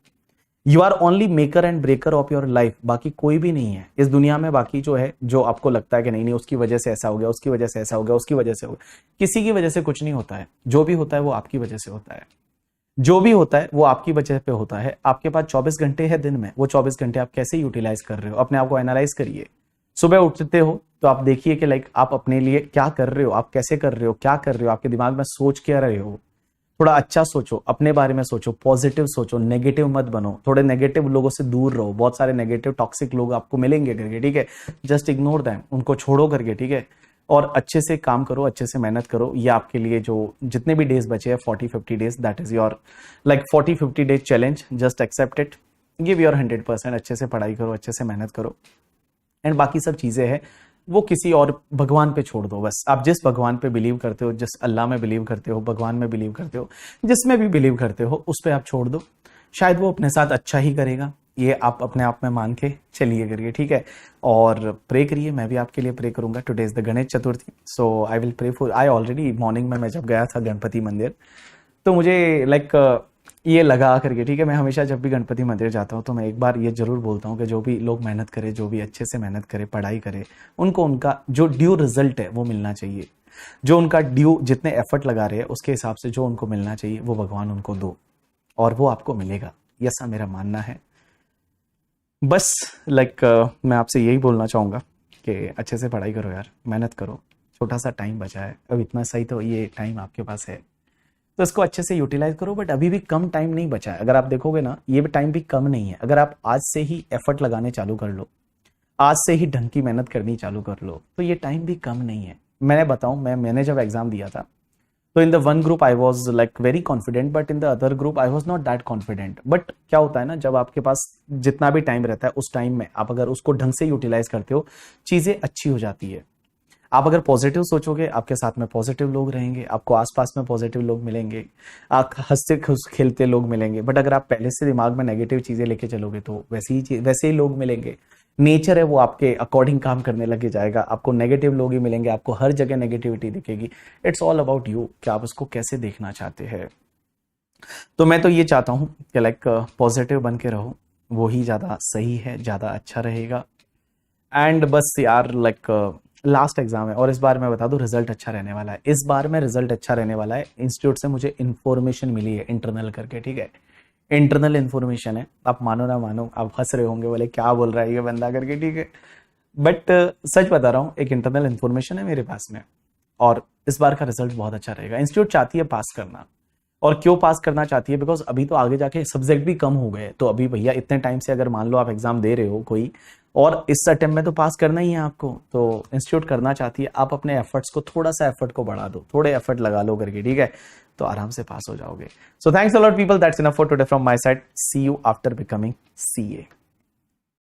You are only maker and breaker of your life, बाकी कोई भी नहीं है इस दुनिया में। बाकी जो है, जो आपको लगता है कि नहीं नहीं उसकी वजह से ऐसा हो गया, उसकी वजह से ऐसा हो गया, उसकी वजह से हो गया, किसी की वजह से कुछ नहीं होता है। जो भी होता है वो आपकी वजह से होता है। जो भी होता है वो आपकी वजह पे होता है। आपके पास 24 घंटे है दिन में, वो 24 घंटे आप कैसे यूटिलाइज कर रहे हो? अपने आप को एनालाइज करिए। सुबह उठते हो तो आप देखिए कि आप अपने लिए क्या कर रहे हो, आप कैसे कर रहे हो, क्या कर रहे हो, आपके दिमाग में सोच क्या रहे हो। थोड़ा अच्छा सोचो, अपने बारे में सोचो, पॉजिटिव सोचो, नेगेटिव मत बनो। थोड़े नेगेटिव लोगों से दूर रहो। बहुत सारे नेगेटिव टॉक्सिक लोग आपको मिलेंगे करके, ठीक है, जस्ट इग्नोर देम, उनको छोड़ो करके, ठीक है। और अच्छे से काम करो, अच्छे से मेहनत करो। ये आपके लिए जो जितने भी डेज बचे हैं, 40-50 days, that is your 40-50 days challenge. Just accept it, give your 100%। अच्छे से पढ़ाई करो, अच्छे से मेहनत करो, एंड बाकी सब चीजें हैं वो किसी और भगवान पे छोड़ दो। बस आप जिस भगवान पे बिलीव करते हो, जिस अल्लाह में बिलीव करते हो, भगवान में बिलीव करते हो, जिसमें भी बिलीव करते हो, उस पर आप छोड़ दो। शायद वो अपने साथ अच्छा ही करेगा, ये आप अपने आप में मान के चलिए करिए, ठीक है। और प्रे करिए, मैं भी आपके लिए प्रे करूंगा। Today is the Ganesh Chaturthi, so I will pray for. I already morning में मैं जब गया था गणपति मंदिर, तो मुझे ये लगा करके, ठीक है, मैं हमेशा जब भी गणपति मंदिर जाता हूँ तो मैं एक बार ये जरूर बोलता हूँ कि जो भी लोग मेहनत करे, जो भी अच्छे से मेहनत करे, पढ़ाई करे, उनको उनका जो ड्यू रिजल्ट है वो मिलना चाहिए। जो उनका ड्यू, जितने एफर्ट लगा रहे हैं उसके हिसाब से जो उनको मिलना चाहिए वो भगवान उनको दो, और वो आपको मिलेगा। ऐसा मेरा मानना है। बस मैं आपसे यही बोलना चाहूँगा कि अच्छे से पढ़ाई करो यार, मेहनत करो। छोटा सा टाइम बचा है, अब इतना सही तो ये टाइम आपके पास है, तो इसको अच्छे से यूटिलाइज करो। बट अभी भी कम टाइम नहीं बचा है। अगर आप देखोगे ना, ये भी टाइम भी कम नहीं है। अगर आप आज से ही एफर्ट लगाने चालू कर लो, आज से ही ढंग की मेहनत करनी चालू कर लो, तो ये टाइम भी कम नहीं है। मैंने बताऊं, मैंने जब एग्जाम दिया था तो in the one group I was very confident, but in the other group I was not that confident. But क्या होता है ना, जब आपके पास जितना भी टाइम रहता है, उस टाइम में आप अगर उसको ढंग से यूटिलाइज करते हो, चीजें अच्छी हो जाती है। आप अगर पॉजिटिव सोचोगे, आपके साथ में पॉजिटिव लोग रहेंगे, आपको आसपास में पॉजिटिव लोग मिलेंगे, आप हंसते खेलते लोग मिलेंगे। बट अगर आप पहले से दिमाग में नेगेटिव चीजें लेके चलोगे तो वैसे ही लोग मिलेंगे। नेचर है वो आपके अकॉर्डिंग काम करने लगे जाएगा। आपको नेगेटिव लोग ही मिलेंगे, आपको हर जगह नेगेटिविटी दिखेगी। इट्स ऑल अबाउट यू कि आप उसको कैसे देखना चाहते हैं। तो मैं तो ये चाहता हूं कि पॉजिटिव बन के रहो, वो ही ज्यादा सही है, ज्यादा अच्छा रहेगा। एंड बस यार लाइक लास्ट एग्जाम है और इस बार मैं बता दूं रिजल्ट अच्छा रहने वाला है। इस बार में रिजल्ट अच्छा रहने वाला है। इंस्टीट्यूट से मुझे इन्फॉर्मेशन मिली है इंटरनल करके, ठीक है, इंटरनल इन्फॉर्मेशन है। आप मानो ना मानो, आप हंस रहे होंगे, बोले क्या बोल रहा है ये बंदा करके, ठीक है, बट सच बता रहा हूँ, एक इंटरनल इन्फॉर्मेशन है मेरे पास में और इस बार का रिजल्ट बहुत अच्छा रहेगा। इंस्टीट्यूट चाहती है पास करना, और क्यों पास करना चाहती है, बिकॉज अभी तो आगे जाके सब्जेक्ट भी कम हो गए। तो अभी भैया इतने टाइम से अगर मान लो आप एग्जाम दे रहे हो कोई, और इस अटेम्प्ट में तो पास करना ही है आपको, तो इंस्टीट्यूट करना चाहती है आप अपने एफर्ट्स को, थोड़ा सा एफर्ट को बढ़ा दो, थोड़े एफर्ट लगा लो करके, ठीक है, तो आराम से पास हो जाओगे। So thanks a lot people, that's enough for today from my side. See you after becoming CA।